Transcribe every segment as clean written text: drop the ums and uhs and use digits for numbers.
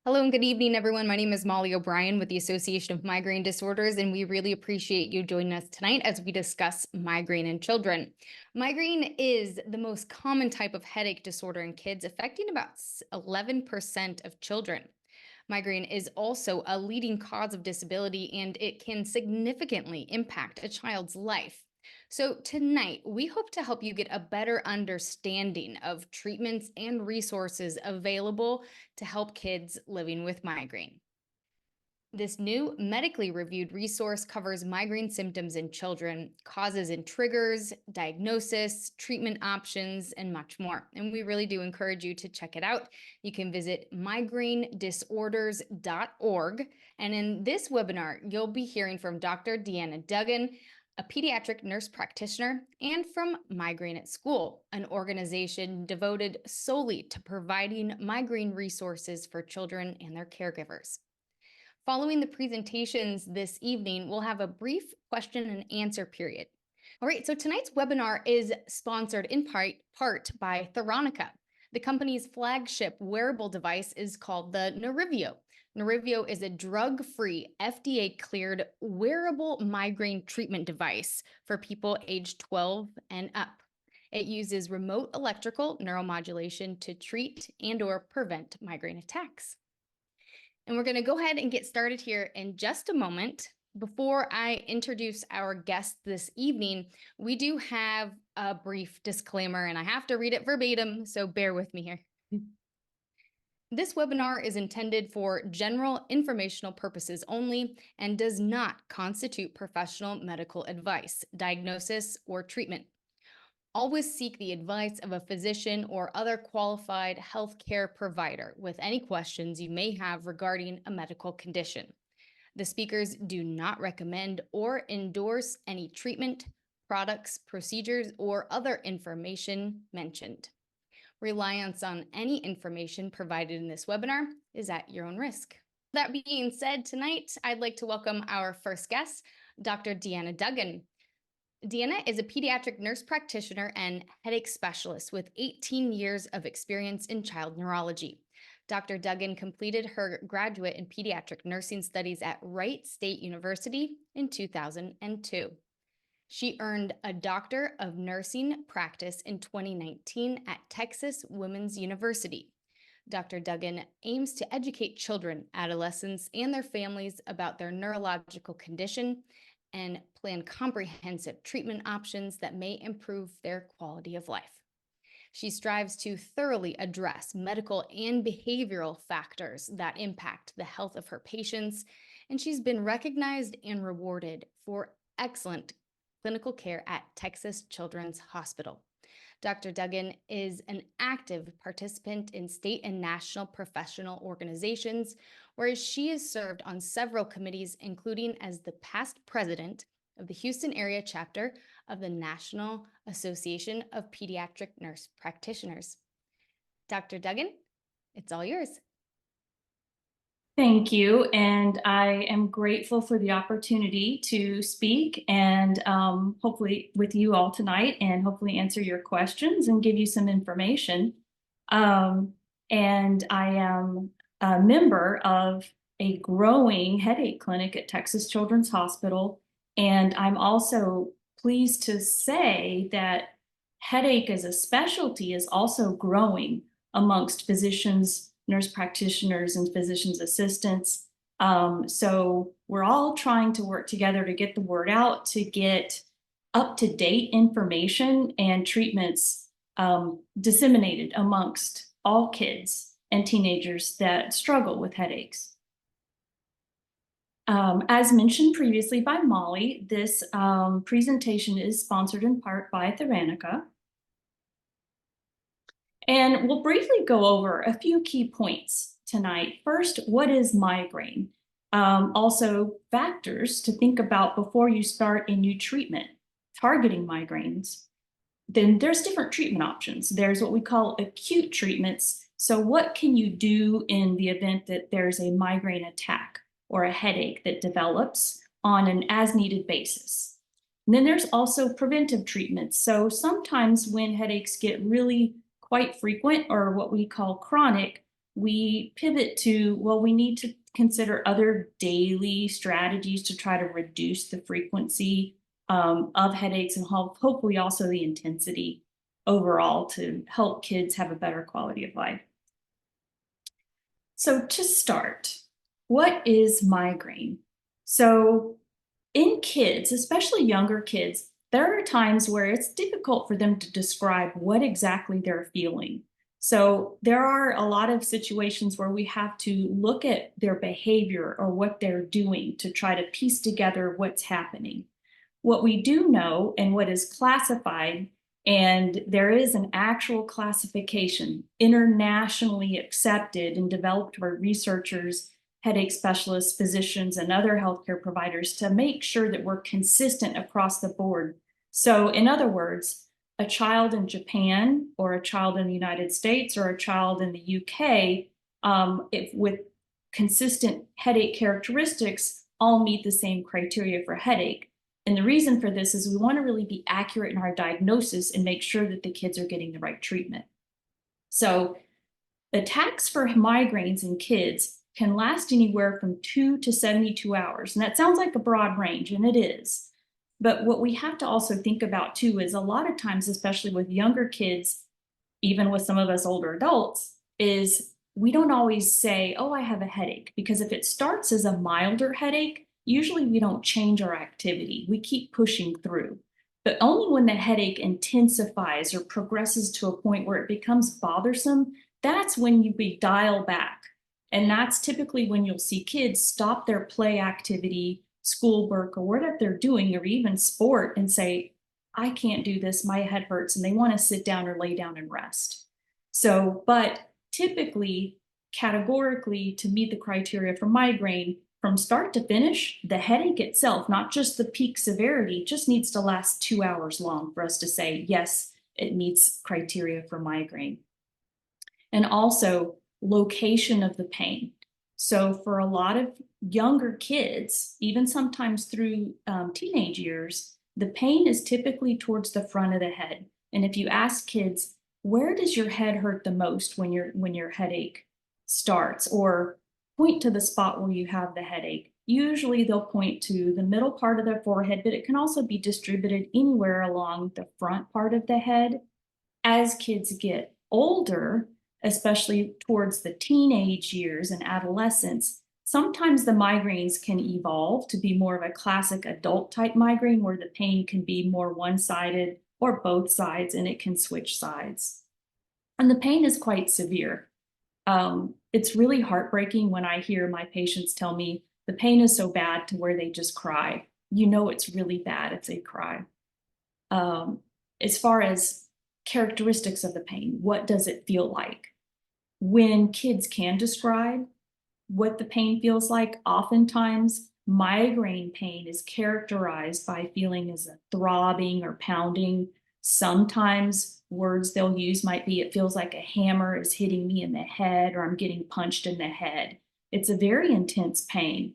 Hello and good evening, everyone. My name is Molly O'Brien with the Association of Migraine Disorders, and we really appreciate you joining us tonight as we discuss migraine in children. Migraine is the most common type of headache disorder in kids, affecting about 11% of children. Migraine is also a leading cause of disability, and it can significantly impact a child's life. So, tonight, we hope to help you get a better understanding of treatments and resources available to help kids living with migraine. This new medically reviewed resource covers migraine symptoms in children, causes and triggers, diagnosis, treatment options, and much more. And we really do encourage you to check it out. You can visit migrainedisorders.org. And in this webinar, you'll be hearing from Dr. Deanna Duggan, a pediatric nurse practitioner, and from Migraine at School, an organization devoted solely to providing migraine resources for children and their caregivers. Following the presentations this evening, we'll have a brief question and answer period. All right, so tonight's webinar is sponsored in part by Theranica. The company's flagship wearable device is called the Nerivio. Nerivio is a drug-free, FDA-cleared wearable migraine treatment device for people aged 12 and up. It uses remote electrical neuromodulation to treat and/or prevent migraine attacks. And we're going to go ahead and get started here in just a moment. Before I introduce our guest this evening, we do have a brief disclaimer, and I have to read it verbatim, so bear with me here. This webinar is intended for general informational purposes only and does not constitute professional medical advice, diagnosis, or treatment. Always seek the advice of a physician or other qualified healthcare provider with any questions you may have regarding a medical condition. The speakers do not recommend or endorse any treatment, products, procedures, or other information mentioned. Reliance on any information provided in this webinar is at your own risk. That being said, tonight I'd like to welcome our first guest, Dr. Deanna Duggan. Deanna is a pediatric nurse practitioner and headache specialist with 18 years of experience in child neurology. Dr. Duggan completed her graduate in pediatric nursing studies at Wright State University in 2002. She earned a Doctor of Nursing practice in 2019 at Texas Women's University. Dr. Duggan aims to educate children, adolescents, and their families about their neurological condition and plan comprehensive treatment options that may improve their quality of life. She strives to thoroughly address medical and behavioral factors that impact the health of her patients, and she's been recognized and rewarded for excellent clinical care at Texas Children's Hospital. Dr. Duggan is an active participant in state and national professional organizations, whereas she has served on several committees, including as the past president of the Houston area chapter of the National Association of Pediatric Nurse Practitioners. Dr. Duggan, it's all yours. Thank you, and I am grateful for the opportunity to speak and hopefully with you all tonight and hopefully answer your questions and give you some information. And I am a member of a growing headache clinic at Texas Children's Hospital, and I'm also pleased to say that headache as a specialty is also growing amongst physicians, nurse practitioners, and physician's assistants. So we're all trying to work together to get the word out, to get up-to-date information and treatments disseminated amongst all kids and teenagers that struggle with headaches. As mentioned previously by Molly, this presentation is sponsored in part by Theranica. And we'll briefly go over a few key points tonight. First, what is migraine? Also, factors to think about before you start a new treatment targeting migraines. Then there's different treatment options. There's what we call acute treatments. So what can you do in the event that there's a migraine attack or a headache that develops on an as-needed basis? And then there's also preventive treatments. So sometimes when headaches get really quite frequent or what we call chronic, we pivot to, well, we need to consider other daily strategies to try to reduce the frequency of headaches and hopefully also the intensity overall to help kids have a better quality of life. So to start, what is migraine? So in kids, especially younger kids, there are times where it's difficult for them to describe what exactly they're feeling. So there are a lot of situations where we have to look at their behavior or what they're doing to try to piece together what's happening. What we do know and what is classified, and there is an actual classification internationally accepted and developed by researchers, headache specialists, physicians, and other healthcare providers to make sure that we're consistent across the board. So, in other words, a child in Japan or a child in the United States or a child in the UK, if with consistent headache characteristics, all meet the same criteria for headache. And the reason for this is we want to really be accurate in our diagnosis and make sure that the kids are getting the right treatment. So attacks for migraines in kids can last anywhere from 2 to 72 hours. And that sounds like a broad range, and it is. But what we have to also think about too is a lot of times, especially with younger kids, even with some of us older adults, is we don't always say, oh, I have a headache, because if it starts as a milder headache, usually we don't change our activity. We keep pushing through. But only when the headache intensifies or progresses to a point where it becomes bothersome, that's when we dial back. And that's typically when you'll see kids stop their play activity, schoolwork, or whatever they're doing, or even sport, and say, I can't do this, my head hurts, and they want to sit down or lay down and rest. So, but typically, categorically, to meet the criteria for migraine, from start to finish, the headache itself, not just the peak severity, just needs to last 2 hours long for us to say, yes, it meets criteria for migraine. And also location of the pain. So for a lot of younger kids, even sometimes through teenage years, the pain is typically towards the front of the head. And if you ask kids, where does your head hurt the most when your headache starts, or point to the spot where you have the headache, usually they'll point to the middle part of their forehead, but it can also be distributed anywhere along the front part of the head. As kids get older, especially towards the teenage years and adolescence, sometimes the migraines can evolve to be more of a classic adult type migraine where the pain can be more one-sided or both sides, and it can switch sides. And the pain is quite severe. It's really heartbreaking when I hear my patients tell me the pain is so bad to where they just cry. You know it's really bad if they cry. As far as characteristics of the pain, what does it feel like? When kids can describe what the pain feels like, oftentimes migraine pain is characterized by feeling as a throbbing or pounding. Sometimes words they'll use might be, it feels like a hammer is hitting me in the head, or I'm getting punched in the head. It's a very intense pain.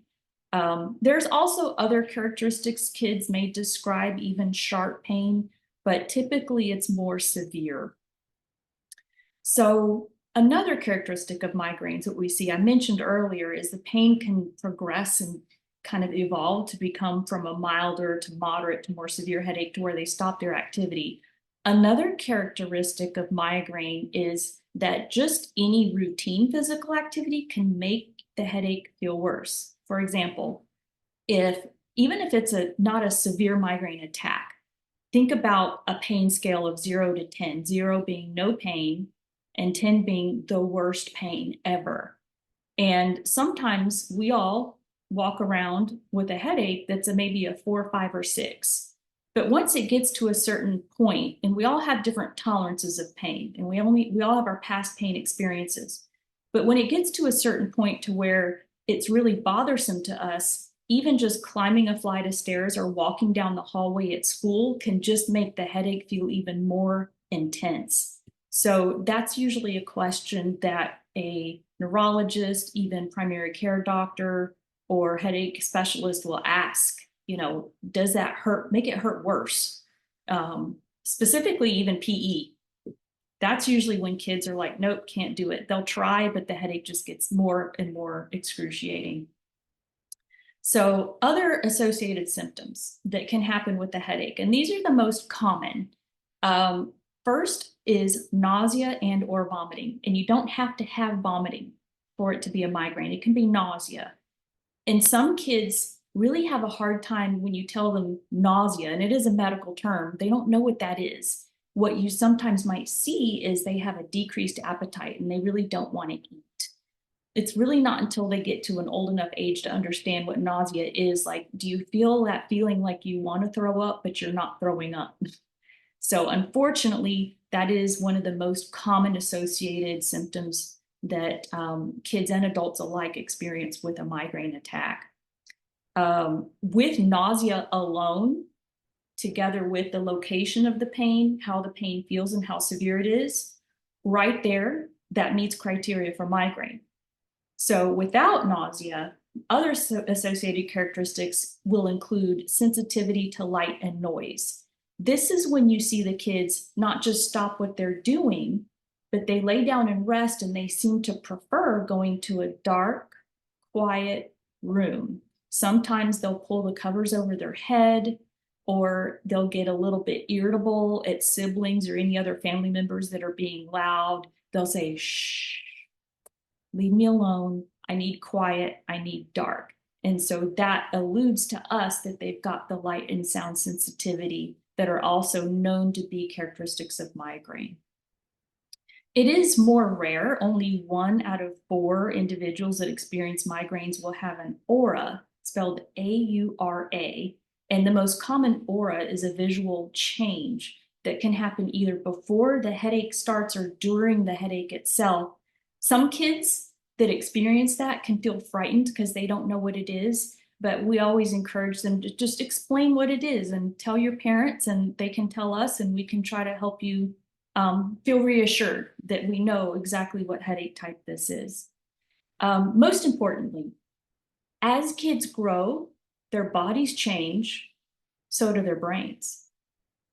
There's also other characteristics kids may describe, even sharp pain, but typically it's more severe. So another characteristic of migraines that we see, I mentioned earlier, is the pain can progress and kind of evolve to become from a milder to moderate to more severe headache to where they stop their activity. Another characteristic of migraine is that just any routine physical activity can make the headache feel worse. For example, even if it's not a severe migraine attack, think about a pain scale of 0 to 10, 0 being no pain and 10 being the worst pain ever. And sometimes we all walk around with a headache that's maybe a 4, 5, or 6. But once it gets to a certain point, and we all have different tolerances of pain, and we all have our past pain experiences. But when it gets to a certain point to where it's really bothersome to us, even just climbing a flight of stairs or walking down the hallway at school can just make the headache feel even more intense. So that's usually a question that a neurologist, even primary care doctor, or headache specialist will ask. Does that hurt, make it hurt worse? Specifically, even PE. That's usually when kids are like, nope, can't do it. They'll try, but the headache just gets more and more excruciating. So other associated symptoms that can happen with the headache, and these are the most common. First is nausea and or vomiting, and you don't have to have vomiting for it to be a migraine. It can be nausea. And some kids really have a hard time when you tell them nausea, and it is a medical term. They don't know what that is. What you sometimes might see is they have a decreased appetite and they really don't want to eat. It's really not until they get to an old enough age to understand what nausea is. Like, do you feel that feeling like you want to throw up, but you're not throwing up? So unfortunately, that is one of the most common associated symptoms that kids and adults alike experience with a migraine attack. With nausea alone, together with the location of the pain, how the pain feels and how severe it is, right there, that meets criteria for migraine. So without nausea, other associated characteristics will include sensitivity to light and noise. This is when you see the kids not just stop what they're doing, but they lay down and rest, and they seem to prefer going to a dark, quiet room. Sometimes they'll pull the covers over their head, or they'll get a little bit irritable at siblings or any other family members that are being loud. They'll say, shh, leave me alone. I need quiet. I need dark. And so that alludes to us that they've got the light and sound sensitivity that are also known to be characteristics of migraine. It is more rare. Only 1 out of 4 individuals that experience migraines will have an aura, spelled A-U-R-A. And the most common aura is a visual change that can happen either before the headache starts or during the headache itself. Some kids that experience that can feel frightened because they don't know what it is, but we always encourage them to just explain what it is and tell your parents, and they can tell us, and we can try to help you feel reassured that we know exactly what headache type this is. Most importantly, as kids grow, their bodies change, so do their brains.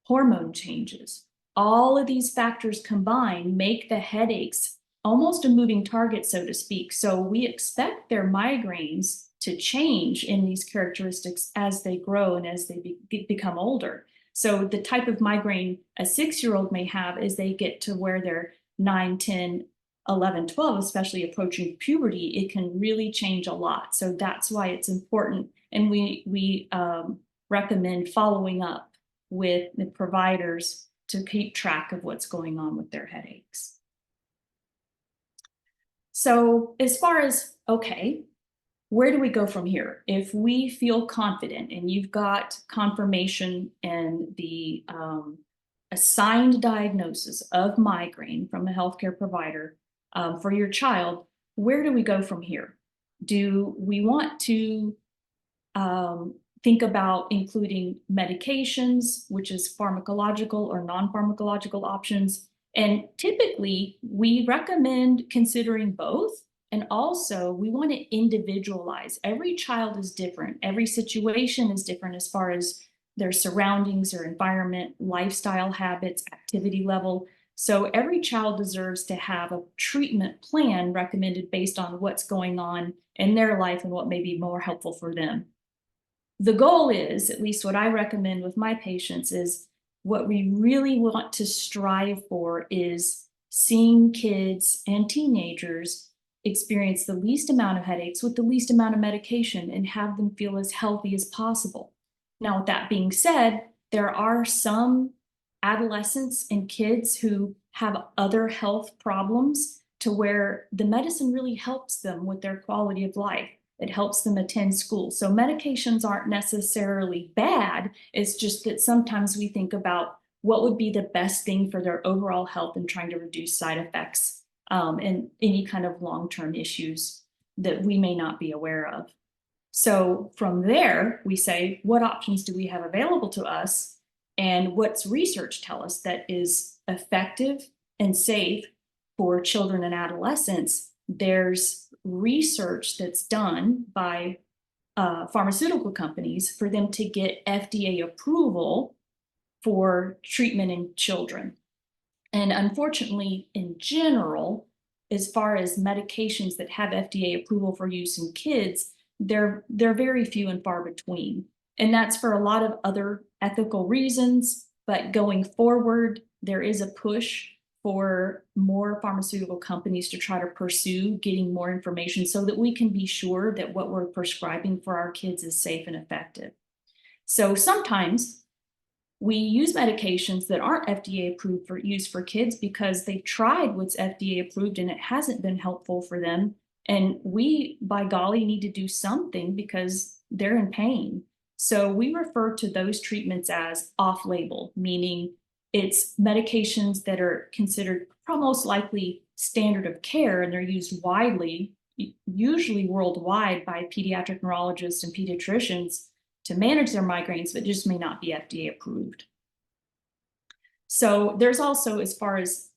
Hormone changes. All of these factors combined make the headaches almost a moving target, so to speak. So we expect their migraines to change in these characteristics as they grow and as they become older. So the type of migraine a 6-year-old may have as they get to where they're 9, 10, 11, 12, especially approaching puberty, it can really change a lot. So that's why it's important. And we recommend following up with the providers to keep track of what's going on with their headaches. So as far as, okay, where do we go from here? If we feel confident and you've got confirmation and the assigned diagnosis of migraine from a healthcare provider for your child, where do we go from here? Do we want to think about including medications, which is pharmacological or non-pharmacological options? And typically, we recommend considering both. And also, we want to individualize. Every child is different. Every situation is different as far as their surroundings, their environment, lifestyle habits, activity level. So every child deserves to have a treatment plan recommended based on what's going on in their life and what may be more helpful for them. The goal is, at least what I recommend with my patients, is what we really want to strive for is seeing kids and teenagers experience the least amount of headaches with the least amount of medication and have them feel as healthy as possible. Now, with that being said, there are some adolescents and kids who have other health problems to where the medicine really helps them with their quality of life. It helps them attend school. So medications aren't necessarily bad. It's just that sometimes we think about what would be the best thing for their overall health and trying to reduce side effects and any kind of long-term issues that we may not be aware of. So from there, we say, what options do we have available to us? And what's research tell us that is effective and safe for children and adolescents? There's research that's done by pharmaceutical companies for them to get FDA approval for treatment in children. And unfortunately, in general, as far as medications that have FDA approval for use in kids, they're very few and far between. And that's for a lot of other ethical reasons. But going forward, there is a push for more pharmaceutical companies to try to pursue getting more information so that we can be sure that what we're prescribing for our kids is safe and effective. So sometimes we use medications that aren't FDA approved for use for kids because they tried what's FDA approved and it hasn't been helpful for them. And we, by golly, need to do something because they're in pain. So we refer to those treatments as off-label, meaning it's medications that are considered most likely standard of care and they're used widely, usually worldwide, by pediatric neurologists and pediatricians to manage their migraines, but just may not be FDA approved. So there's also, as far as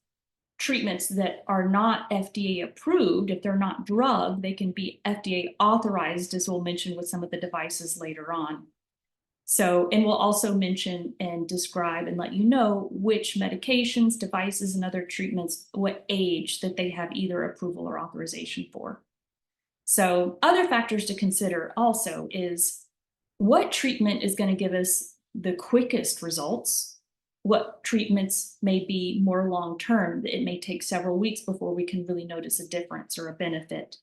treatments that are not FDA approved, if they're not drug, they can be FDA authorized, as we'll mention with some of the devices later on. So, and we'll also mention and describe and let you know which medications, devices, and other treatments, what age that they have either approval or authorization for. So other factors to consider also is what treatment is going to give us the quickest results, what treatments may be more long-term. It may take several weeks before we can really notice a difference or a benefit.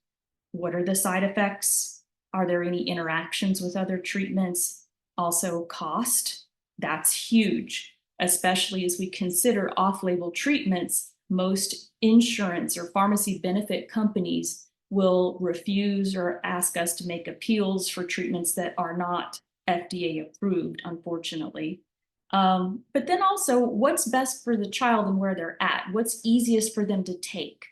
What are the side effects? Are there any interactions with other treatments? Also, cost. That's huge, especially as we consider off-label treatments. Most insurance or pharmacy benefit companies will refuse or ask us to make appeals for treatments that are not FDA approved, unfortunately. But then also, what's best for the child and where they're at? What's easiest for them to take?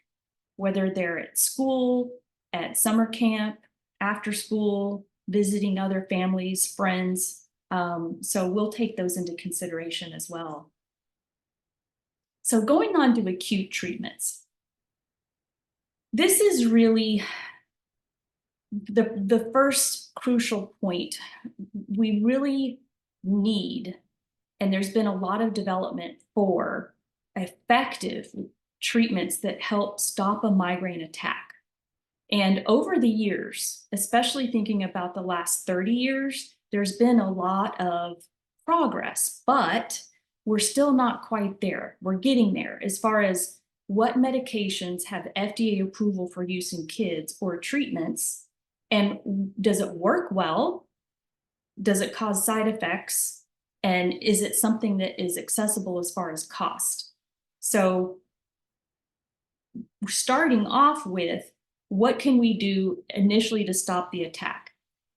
Whether they're at school, at summer camp, after school, visiting other families, friends. So we'll take those into consideration as well. So going on to acute treatments. This is really the first crucial point. We really need, and there's been a lot of development for effective treatments that help stop a migraine attack. And over the years, especially thinking about the last 30 years, there's been a lot of progress, but we're still not quite there. We're getting there as far as what medications have FDA approval for use in kids or treatments, and does it work well? Does it cause side effects? And is it something that is accessible as far as cost? So we're starting off with what can we do initially to stop the attack?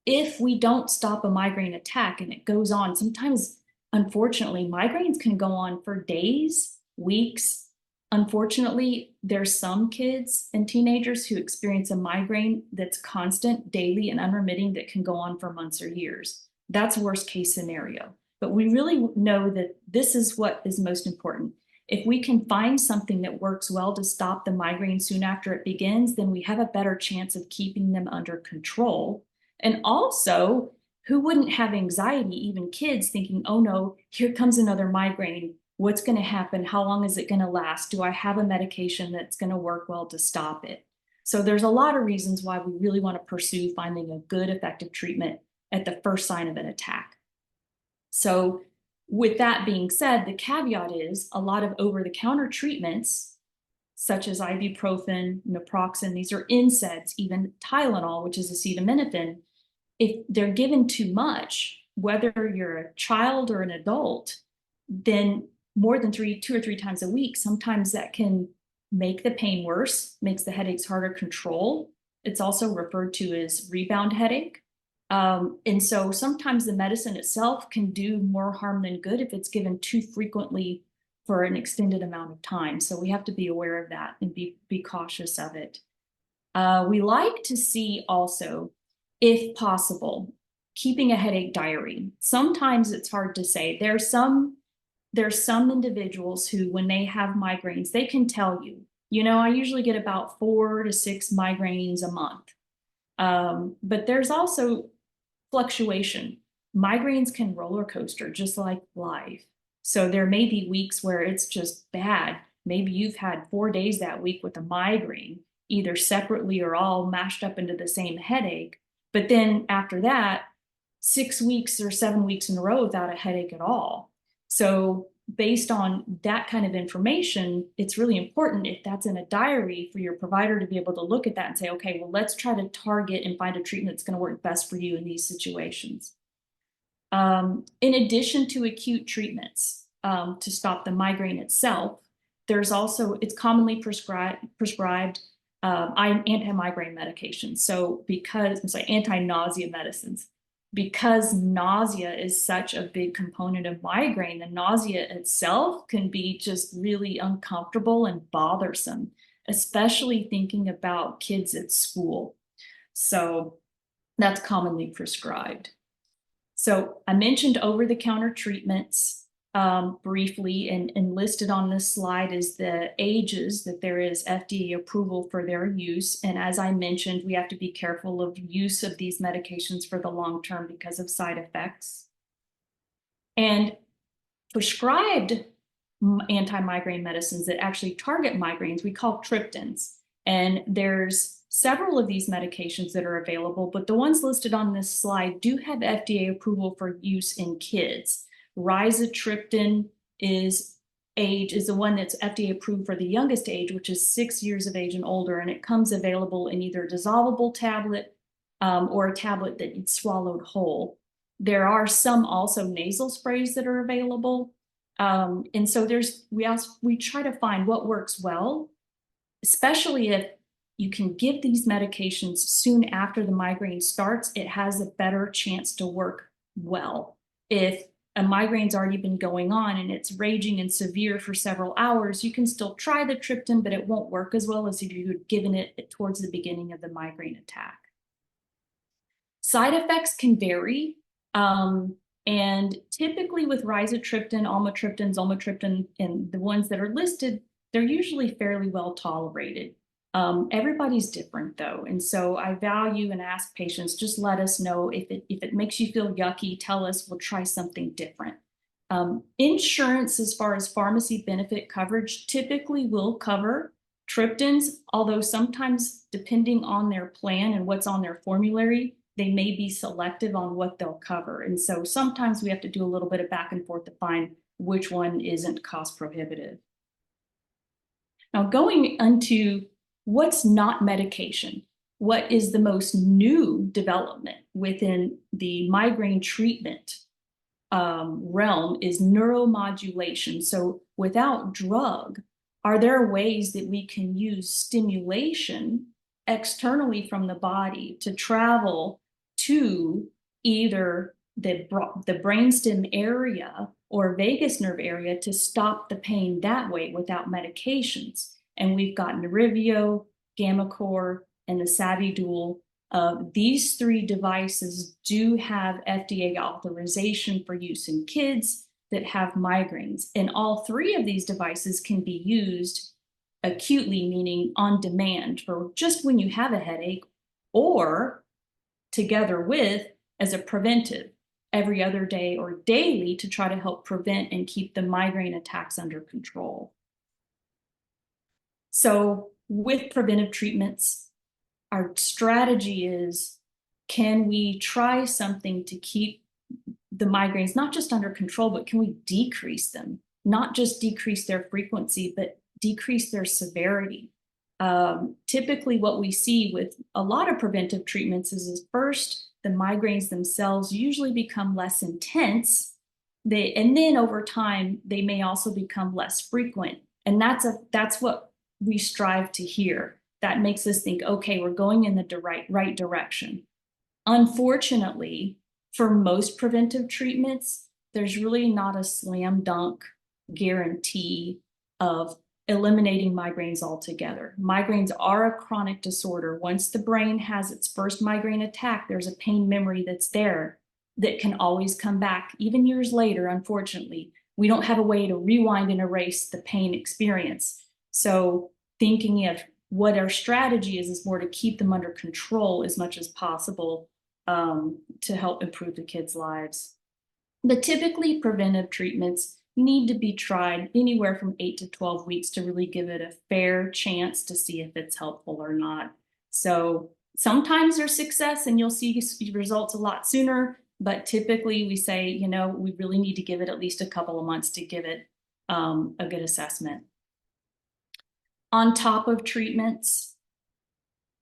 If we don't stop a migraine attack and it goes on, sometimes, unfortunately, migraines can go on for days, weeks. Unfortunately, there's some kids and teenagers who experience a migraine that's constant, daily, and unremitting that can go on for months or years. That's worst case scenario. But we really know that this is what is most important. If we can find something that works well to stop the migraine soon after it begins, then we have a better chance of keeping them under control. And also, who wouldn't have anxiety, even kids, thinking, oh no, here comes another migraine. What's going to happen? How long is it going to last? Do I have a medication that's going to work well to stop it? So there's a lot of reasons why we really want to pursue finding a good, effective treatment at the first sign of an attack. So with that being said, the caveat is a lot of over-the-counter treatments, such as ibuprofen, naproxen, these are NSAIDs, even Tylenol, which is acetaminophen. If they're given too much, whether you're a child or an adult, then more than 2 or 3 times a week, sometimes that can make the pain worse, makes the headaches harder to control. It's also referred to as rebound headache. And so sometimes the medicine itself can do more harm than good if it's given too frequently for an extended amount of time. So we have to be aware of that and be cautious of it. We like to see also, if possible, keeping a headache diary. Sometimes it's hard to say. There's some individuals who, when they have migraines, they can tell you, I usually get about 4 to 6 migraines a month. But there's also fluctuation. Migraines can roller coaster just like life. So there may be weeks where it's just bad. maybe you've had 4 days that week with a migraine, either separately or all mashed up into the same headache. But then after that, 6 weeks or 7 weeks in a row without a headache at all. So based on that kind of information, it's really important if that's in a diary for your provider to be able to look at that and say, okay, well, let's try to target and find a treatment that's going to work best for you in these situations. In addition to acute treatments to stop the migraine itself, there's also, it's commonly prescribed anti-migraine medications. So anti-nausea medicines. Because nausea is such a big component of migraine, the nausea itself can be just really uncomfortable and bothersome, especially thinking about kids at school. So that's commonly prescribed. So I mentioned over-the-counter treatments briefly, and listed on this slide is the ages that there is FDA approval for their use. And as I mentioned, we have to be careful of use of these medications for the long term because of side effects. And prescribed anti-migraine medicines that actually target migraines, we call triptans. And there's several of these medications that are available, but the ones listed on this slide do have FDA approval for use in kids. Rizatriptan is the one that's FDA approved for the youngest age, which is 6 years of age and older, and it comes available in either a dissolvable tablet or a tablet that you'd swallowed whole. There are some also nasal sprays that are available. And so we try to find what works well, especially if you can give these medications soon after the migraine starts, it has a better chance to work well. If a migraine's already been going on and it's raging and severe for several hours, you can still try the triptan, but it won't work as well as if you had given it towards the beginning of the migraine attack. Side effects can vary. And typically with rizatriptan, amitriptan, zolmitriptan, and the ones that are listed, they're usually fairly well tolerated. Everybody's different though. And so I value and ask patients, just let us know if it makes you feel yucky, tell us, we'll try something different. Insurance, as far as pharmacy benefit coverage, typically will cover triptans, although sometimes depending on their plan and what's on their formulary, they may be selective on what they'll cover. And so sometimes we have to do a little bit of back and forth to find which one isn't cost prohibitive. Now going into what's not medication, what is the most new development within the migraine treatment realm is neuromodulation. So without drug, are there ways that we can use stimulation externally from the body to travel to either the brainstem area or vagus nerve area to stop the pain that way without medications? And we've got Nerivio, GammaCore, and the SavvyDual. These 3 devices do have FDA authorization for use in kids that have migraines. And all 3 of these devices can be used acutely, meaning on demand for just when you have a headache, or together with as a preventive every other day or daily to try to help prevent and keep the migraine attacks under control. So with preventive treatments, our strategy is, can we try something to keep the migraines not just under control, but can we decrease them? Not just decrease their frequency, but decrease their severity. Typically what we see with a lot of preventive treatments is first, the migraines themselves usually become less intense. And then over time, they may also become less frequent. And that's what we strive to hear. That makes us think, okay, we're going in the right direction. Unfortunately, for most preventive treatments, there's really not a slam dunk guarantee of eliminating migraines altogether. Migraines are a chronic disorder. Once the brain has its first migraine attack, there's a pain memory that's there that can always come back, even years later, unfortunately. We don't have a way to rewind and erase the pain experience. So thinking of what our strategy is more to keep them under control as much as possible to help improve the kids' lives. But typically preventive treatments need to be tried anywhere from 8 to 12 weeks to really give it a fair chance to see if it's helpful or not. So sometimes there's success and you'll see results a lot sooner, but typically we say, you know, we really need to give it at least a couple of months to give it a good assessment. On top of treatments,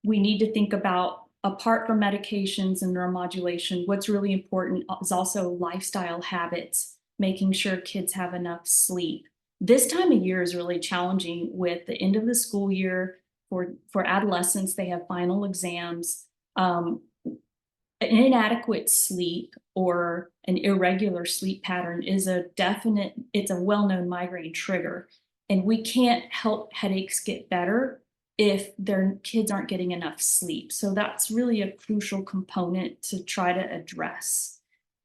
we need to think about, apart from medications and neuromodulation, what's really important is also lifestyle habits, making sure kids have enough sleep. This time of year is really challenging with the end of the school year. For adolescents, they have final exams. An inadequate sleep or an irregular sleep pattern is it's a well-known migraine trigger. And we can't help headaches get better if their kids aren't getting enough sleep. So that's really a crucial component to try to address.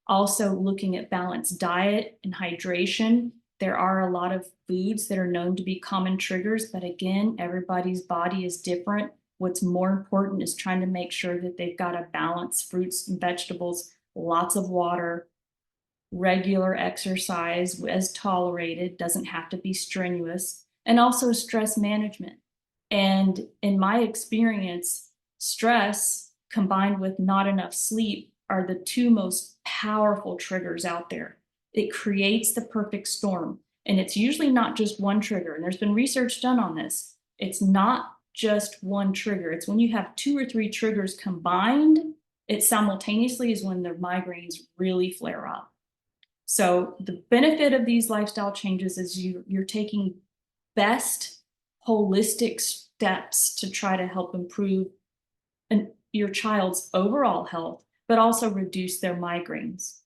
Also, looking at balanced diet and hydration. There are a lot of foods that are known to be common triggers, but again, everybody's body is different. What's more important is trying to make sure that they've got a balanced fruits and vegetables, lots of water, regular exercise as tolerated, doesn't have to be strenuous, and also stress management. And in my experience, stress combined with not enough sleep are the two most powerful triggers out there. It creates the perfect storm. And it's usually not just one trigger. And there's been research done on this. It's not just one trigger. It's when you have 2 or 3 triggers combined, it simultaneously is when the migraines really flare up. So the benefit of these lifestyle changes is you're taking best holistic steps to try to help improve your child's overall health, but also reduce their migraines.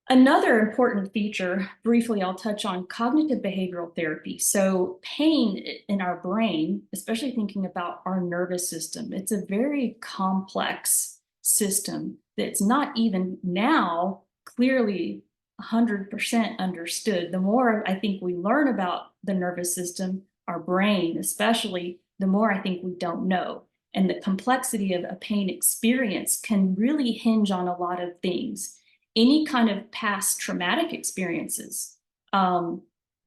Another important feature, briefly, I'll touch on cognitive behavioral therapy. So pain in our brain, especially thinking about our nervous system, it's a very complex system that's not even now clearly 100% understood. The more I think we learn about the nervous system, our brain especially, the more I think we don't know. And the complexity of a pain experience can really hinge on a lot of things. Any kind of past traumatic experiences,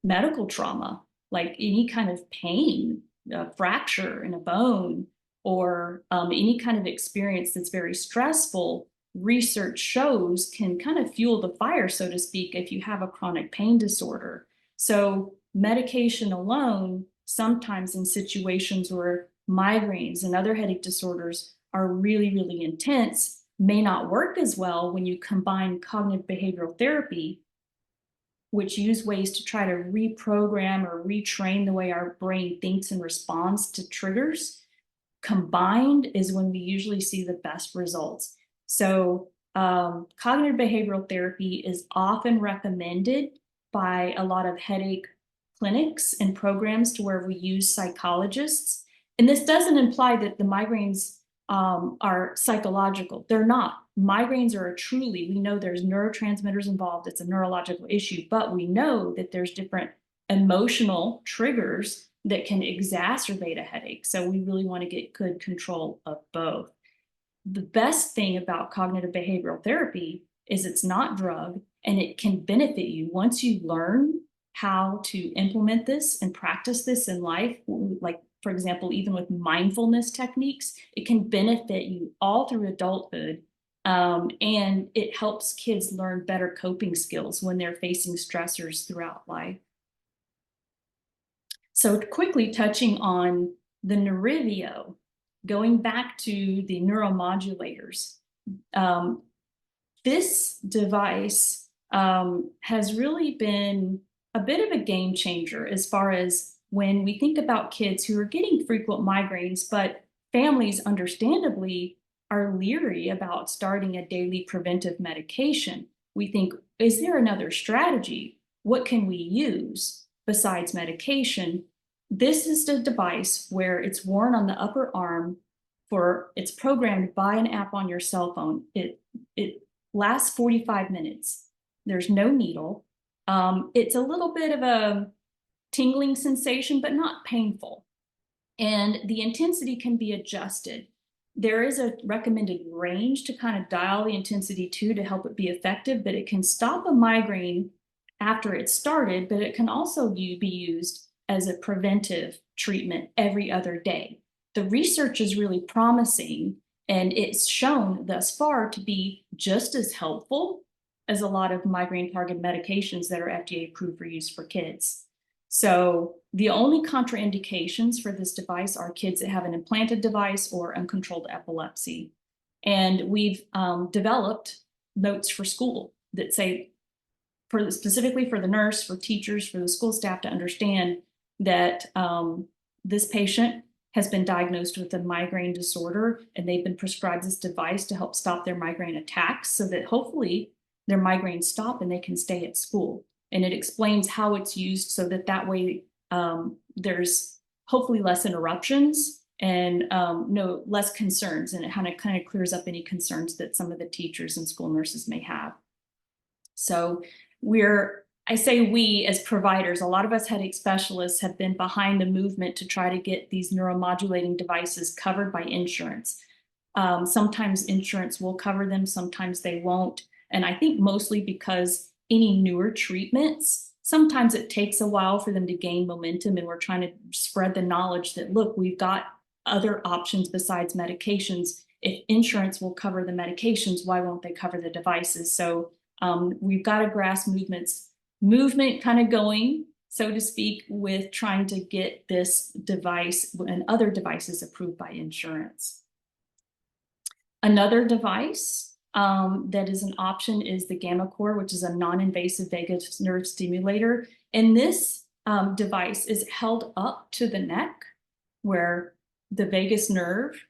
medical trauma, like any kind of pain, a fracture in a bone, or any kind of experience that's very stressful, research shows can kind of fuel the fire, so to speak, if you have a chronic pain disorder. So medication alone, sometimes in situations where migraines and other headache disorders are really, really intense, may not work as well when you combine cognitive behavioral therapy, which use ways to try to reprogram or retrain the way our brain thinks and responds to triggers. Combined is when we usually see the best results. So cognitive behavioral therapy is often recommended by a lot of headache clinics and programs to where we use psychologists. And this doesn't imply that the migraines are psychological. They're not. Migraines are truly, we know there's neurotransmitters involved. It's a neurological issue, but we know that there's different emotional triggers that can exacerbate a headache. So we really want to get good control of both. The best thing about cognitive behavioral therapy is it's not drug and it can benefit you once you learn how to implement this and practice this in life. Like, for example, even with mindfulness techniques, it can benefit you all through adulthood. And it helps kids learn better coping skills when they're facing stressors throughout life. So quickly touching on the Nerivio, going back to the neuromodulators, this device has really been a bit of a game changer as far as when we think about kids who are getting frequent migraines, but families understandably are leery about starting a daily preventive medication. We think, is there another strategy? What can we use besides medication? This is the device where it's worn on the upper arm it's programmed by an app on your cell phone. It lasts 45 minutes. There's no needle. It's a little bit of a tingling sensation, but not painful. And the intensity can be adjusted. there is a recommended range to kind of dial the intensity to help it be effective, but it can stop a migraine after it started, but it can also be used as a preventive treatment every other day. The research is really promising, and it's shown thus far to be just as helpful as a lot of migraine targeted medications that are FDA approved for use for kids. So the only contraindications for this device are kids that have an implanted device or uncontrolled epilepsy. And we've developed notes for school that say, specifically for the nurse, for teachers, for the school staff to understand that this patient has been diagnosed with a migraine disorder and they've been prescribed this device to help stop their migraine attacks so that hopefully their migraines stop and they can stay at school. And it explains how it's used so that way there's hopefully less interruptions and no less concerns, and it kind of clears up any concerns that some of the teachers and school nurses may have. So I say we as providers, a lot of us headache specialists have been behind the movement to try to get these neuromodulating devices covered by insurance. Sometimes insurance will cover them, sometimes they won't. And I think mostly because any newer treatments, sometimes it takes a while for them to gain momentum, and we're trying to spread the knowledge that, look, we've got other options besides medications. If insurance will cover the medications, why won't they cover the devices? So we've got a grass movement kind of going, so to speak, with trying to get this device and other devices approved by insurance. Another device that is an option is the gammaCore, which is a non-invasive vagus nerve stimulator. And this device is held up to the neck where the vagus nerve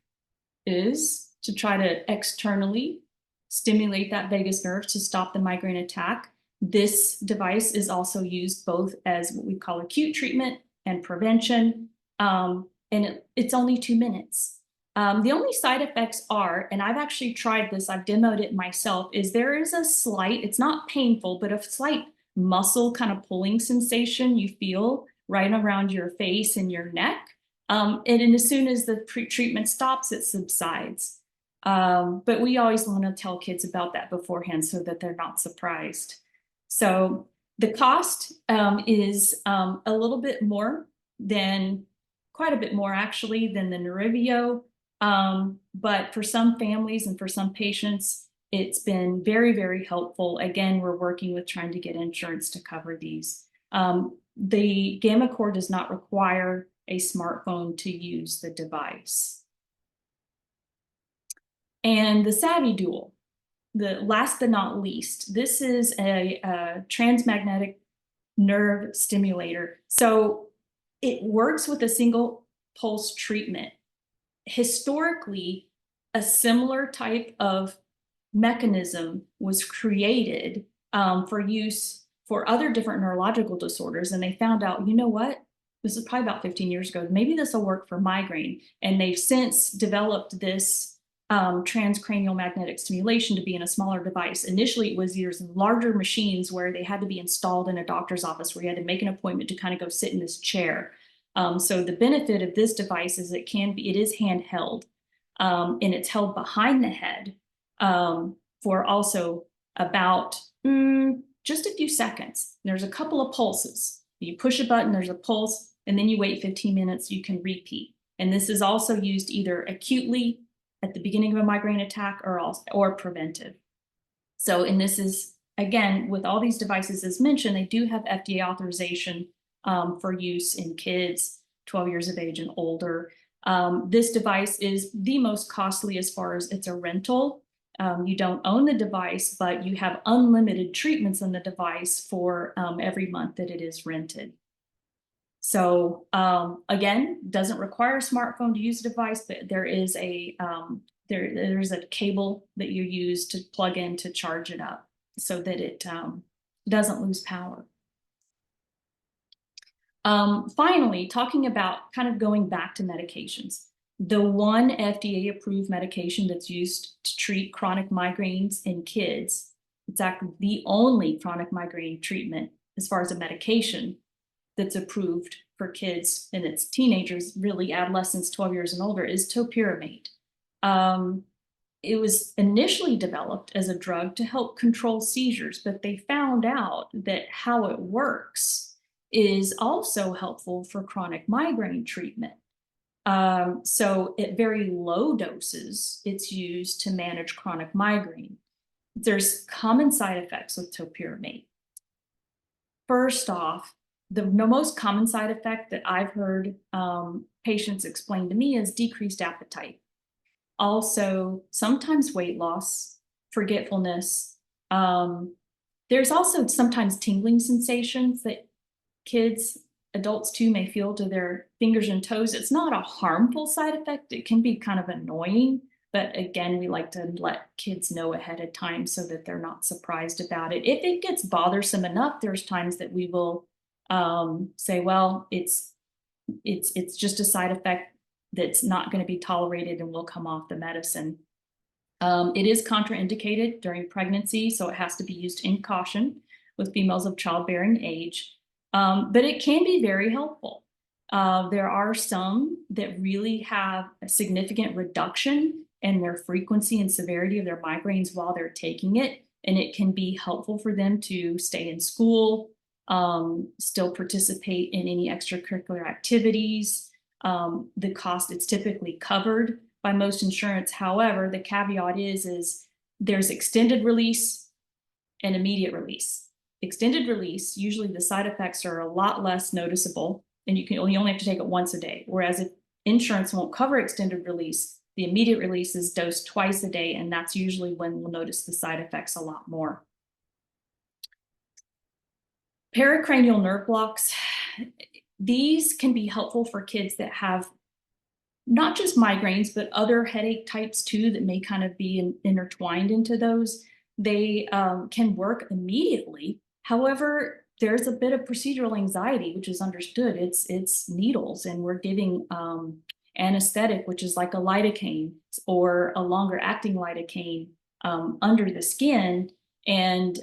is, to try to externally stimulate that vagus nerve to stop the migraine attack. This device is also used both as what we call acute treatment and prevention. And it's only 2 minutes. The only side effects are, and I've actually tried this, I've demoed it myself, is there is a slight, it's not painful, but a slight muscle kind of pulling sensation you feel right around your face and your neck. And as soon as the treatment stops, it subsides. But we always want to tell kids about that beforehand so that they're not surprised. So the cost is a little bit more than, quite a bit more actually, than the Nerivio. But for some families and for some patients, it's been very, very helpful. Again, we're working with trying to get insurance to cover these. The gammaCore does not require a smartphone to use the device. And the Savvy Dual, the last but not least, this is a transmagnetic nerve stimulator. So it works with a single pulse treatment. Historically, a similar type of mechanism was created for use for other different neurological disorders. And they found out, you know what? This is probably about 15 years ago. Maybe this will work for migraine. And they've since developed this transcranial magnetic stimulation to be in a smaller device. Initially, it was these larger machines where they had to be installed in a doctor's office where you had to make an appointment to kind of go sit in this chair. So the benefit of this device is it is handheld, and it's held behind the head for also about just a few seconds. There's a couple of pulses. You push a button, there's a pulse, and then you wait 15 minutes, you can repeat. And this is also used either acutely at the beginning of a migraine attack or preventive. So, and this is, again, with all these devices as mentioned, they do have FDA authorization for use in kids 12 years of age and older. This device is the most costly as far as it's a rental. You don't own the device, but you have unlimited treatments on the device for every month that it is rented. So again, doesn't require a smartphone to use the device, but there is there's a cable that you use to plug in to charge it up so that it doesn't lose power. Finally, talking about kind of going back to medications. The one FDA approved medication that's used to treat chronic migraines in kids, it's actually the only chronic migraine treatment as far as a medication that's approved for kids and its teenagers, really adolescents 12 years and older, is topiramate. It was initially developed as a drug to help control seizures, but they found out that how it works is also helpful for chronic migraine treatment. So at very low doses, it's used to manage chronic migraine. There's common side effects with topiramate. First off, the most common side effect that I've heard patients explain to me is decreased appetite. Also, sometimes weight loss, forgetfulness. There's also sometimes tingling sensations that kids, adults too, may feel to their fingers and toes. It's not a harmful side effect. It can be kind of annoying, but again, we like to let kids know ahead of time so that they're not surprised about it. If it gets bothersome enough, there's times that we will say, well, it's just a side effect that's not going to be tolerated and will come off the medicine. It is contraindicated during pregnancy, so it has to be used in caution with females of childbearing age. But it can be very helpful. There are some that really have a significant reduction in their frequency and severity of their migraines while they're taking it, and it can be helpful for them to stay in school, still participate in any extracurricular activities. The cost, it's typically covered by most insurance. However, the caveat is there's extended release and immediate release. Extended release, usually the side effects are a lot less noticeable, and you only have to take it once a day. Whereas if insurance won't cover extended release, the immediate release is dosed twice a day, and that's usually when we'll notice the side effects a lot more. Pericranial nerve blocks, these can be helpful for kids that have not just migraines, but other headache types too that may kind of be intertwined into those. They can work immediately. However, there's a bit of procedural anxiety, which is understood. It's needles, and we're giving anesthetic, which is like a lidocaine or a longer acting lidocaine under the skin. And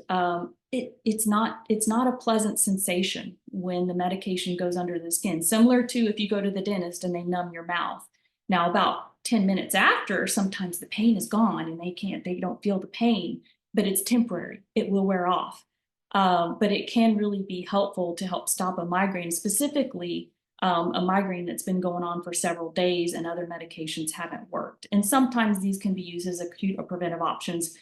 it's not a pleasant sensation when the medication goes under the skin, similar to if you go to the dentist and they numb your mouth. Now, about 10 minutes after, sometimes the pain is gone and they don't feel the pain, but it's temporary. It will wear off. But it can really be helpful to help stop a migraine, specifically a migraine that's been going on for several days and other medications haven't worked. And sometimes these can be used as acute or preventive options.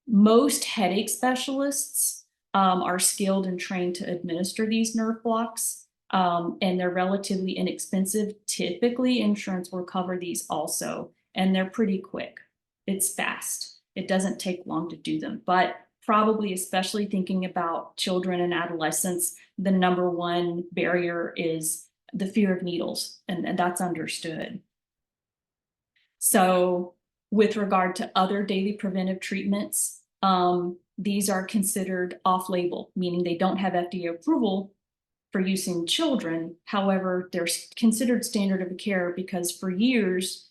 Most headache specialists are skilled and trained to administer these nerve blocks, and they're relatively inexpensive. Typically, insurance will cover these also, and they're pretty quick. It's fast. It doesn't take long to do them, but probably, especially thinking about children and adolescents, the number one barrier is the fear of needles, and that's understood. So with regard to other daily preventive treatments, these are considered off-label, meaning they don't have FDA approval for use in children. However, they're considered standard of care because for years,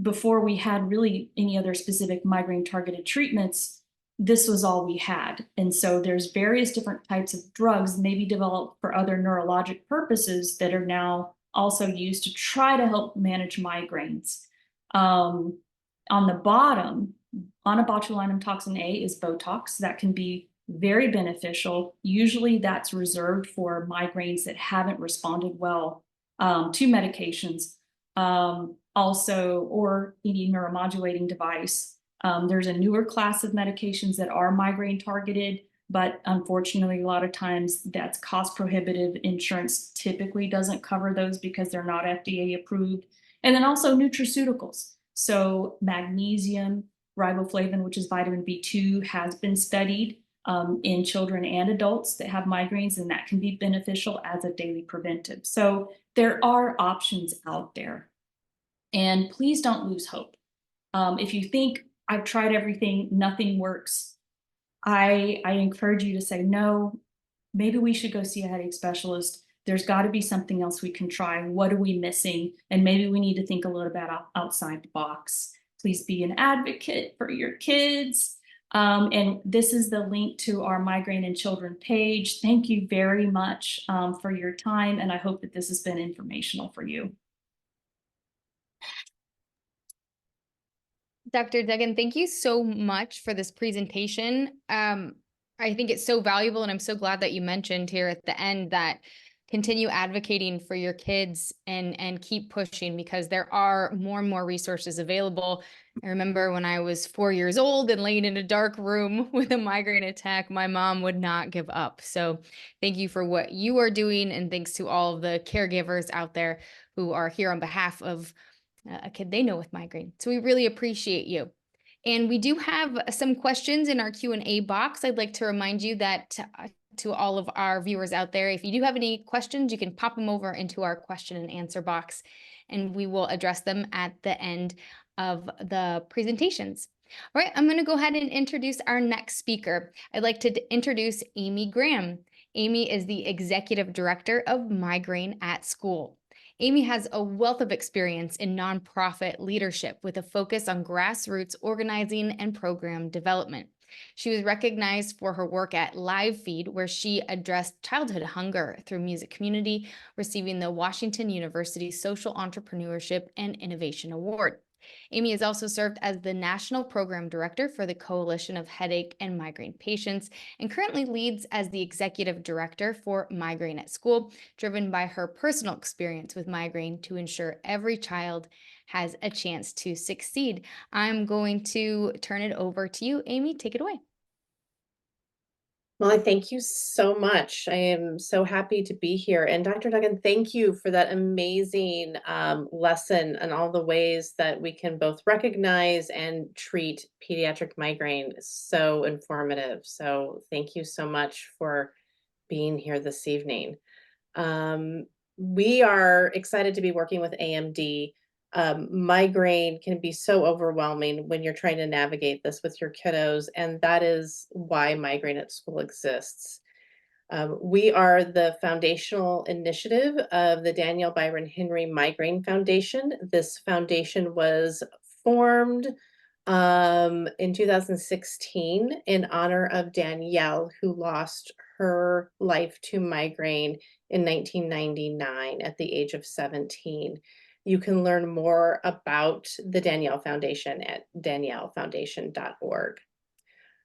before we had really any other specific migraine targeted treatments, this was all we had. And so there's various different types of drugs maybe developed for other neurologic purposes that are now also used to try to help manage migraines. On the bottom, onabotulinum toxin A is Botox. That can be very beneficial. Usually that's reserved for migraines that haven't responded well to medications. Also, or any neuromodulating device. There's a newer class of medications that are migraine targeted, but unfortunately, a lot of times that's cost prohibitive. Insurance typically doesn't cover those because they're not FDA approved. And then also nutraceuticals. So magnesium, riboflavin, which is vitamin B2, has been studied in children and adults that have migraines, and that can be beneficial as a daily preventive. So there are options out there. And please don't lose hope. If you think I've tried everything, nothing works, I encourage you to say, no, maybe we should go see a headache specialist. There's got to be something else we can try. What are we missing? And maybe we need to think a little bit outside the box. Please be an advocate for your kids. And this is the link to our Migraine in Children page. Thank you very much for your time, and I hope that this has been informational for you. Dr. Duggan, thank you so much for this presentation. I think it's so valuable, and I'm so glad that you mentioned here at the end that continue advocating for your kids and keep pushing, because there are more and more resources available. I remember when I was 4 years old and laying in a dark room with a migraine attack, my mom would not give up. So thank you for what you are doing, and thanks to all of the caregivers out there who are here on behalf of a kid they know with migraine. So we really appreciate you. And we do have some questions in our Q&A box. I'd like to remind you that to all of our viewers out there, if you do have any questions, you can pop them over into our question and answer box, and we will address them at the end of the presentations. All right, I'm going to go ahead and introduce our next speaker. I'd like to introduce Amy Graham. Amy is the Executive Director of Migraine at School. Amy has a wealth of experience in nonprofit leadership with a focus on grassroots organizing and program development. She was recognized for her work at Live Feed, where she addressed childhood hunger through music community, receiving the Washington University Social Entrepreneurship and Innovation Award. Amy has also served as the National Program Director for the Coalition of Headache and Migraine Patients, and currently leads as the Executive Director for Migraine at School, driven by her personal experience with migraine to ensure every child has a chance to succeed. I'm going to turn it over to you, Amy. Take it away. Well, I thank you so much. I am so happy to be here. And Dr. Duggan, thank you for that amazing lesson and all the ways that we can both recognize and treat pediatric migraine. It's so informative. So thank you so much for being here this evening. We are excited to be working with AMD. Migraine can be so overwhelming when you're trying to navigate this with your kiddos, and that is why Migraine at School exists. We are the foundational initiative of the Danielle Byron Henry Migraine Foundation. This foundation was formed in 2016 in honor of Danielle, who lost her life to migraine in 1999 at the age of 17. You can learn more about the Danielle Foundation at daniellefoundation.org.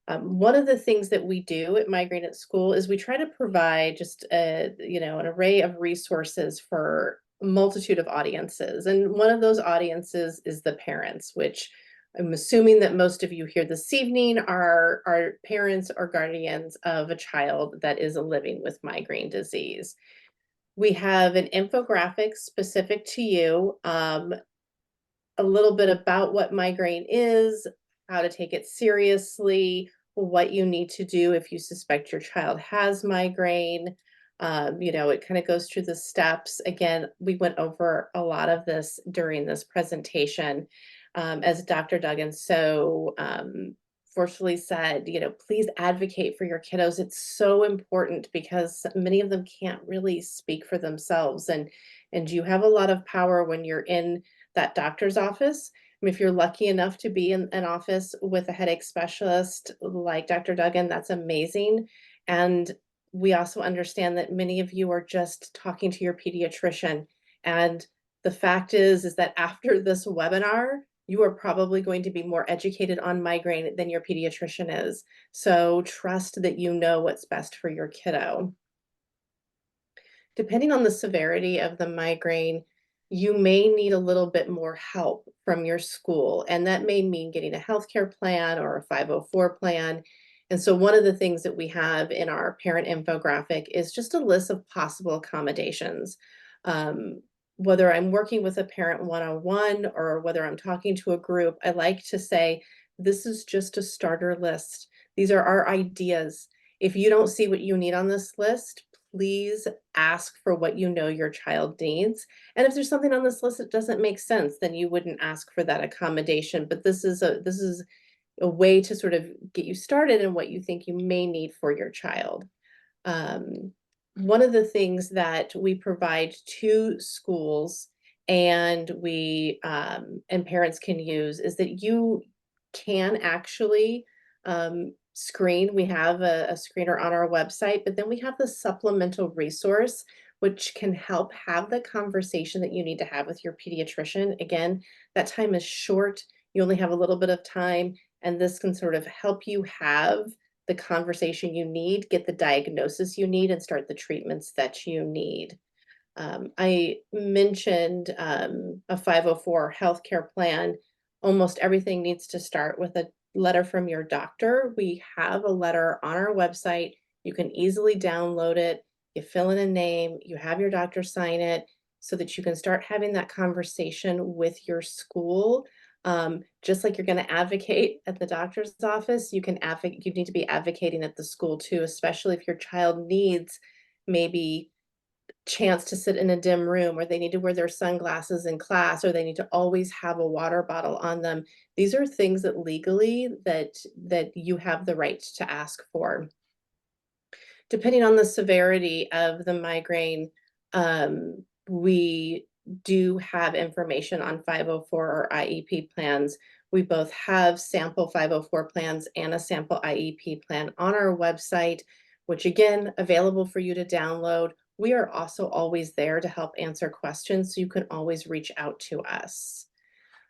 One of the things that we do at Migraine at School is we try to provide just an array of resources for a multitude of audiences. And one of those audiences is the parents, which I'm assuming that most of you here this evening are parents or guardians of a child that is living with migraine disease. We have an infographic specific to you, a little bit about what migraine is, how to take it seriously, what you need to do if you suspect your child has migraine. It kind of goes through the steps. Again, we went over a lot of this during this presentation. As Dr. Duggan so forcefully said, please advocate for your kiddos. It's so important because many of them can't really speak for themselves. And you have a lot of power when you're in that doctor's office. I mean, if you're lucky enough to be in an office with a headache specialist like Dr. Duggan, that's amazing. And we also understand that many of you are just talking to your pediatrician. And the fact is that after this webinar, you are probably going to be more educated on migraine than your pediatrician is. So trust that you know what's best for your kiddo. Depending on the severity of the migraine, you may need a little bit more help from your school. And that may mean getting a healthcare plan or a 504 plan. And so one of the things that we have in our parent infographic is just a list of possible accommodations. Whether I'm working with a parent one-on-one or whether I'm talking to a group, I like to say, this is just a starter list. These are our ideas. If you don't see what you need on this list, please ask for what you know your child needs. And if there's something on this list that doesn't make sense, then you wouldn't ask for that accommodation. But this is a way to sort of get you started in what you think you may need for your child. One of the things that we provide to schools and and parents can use is that you can actually screen. We have a screener on our website, but then we have the supplemental resource, which can help have the conversation that you need to have with your pediatrician. Again, that time is short. You only have a little bit of time, and this can sort of help you have the conversation you need, get the diagnosis you need, and start the treatments that you need. I mentioned a 504 healthcare plan. Almost everything needs to start with a letter from your doctor. We have a letter on our website. You can easily download it. You fill in a name, you have your doctor sign it so that you can start having that conversation with your school. Just like you're going to advocate at the doctor's office, you need to be advocating at the school too, especially if your child needs maybe chance to sit in a dim room, or they need to wear their sunglasses in class, or they need to always have a water bottle on them. These are things that legally that you have the right to ask for. Depending on the severity of the migraine, we do have information on 504 or IEP plans. We both have sample 504 plans and a sample IEP plan on our website, which again, available for you to download. We are also always there to help answer questions, so you can always reach out to us.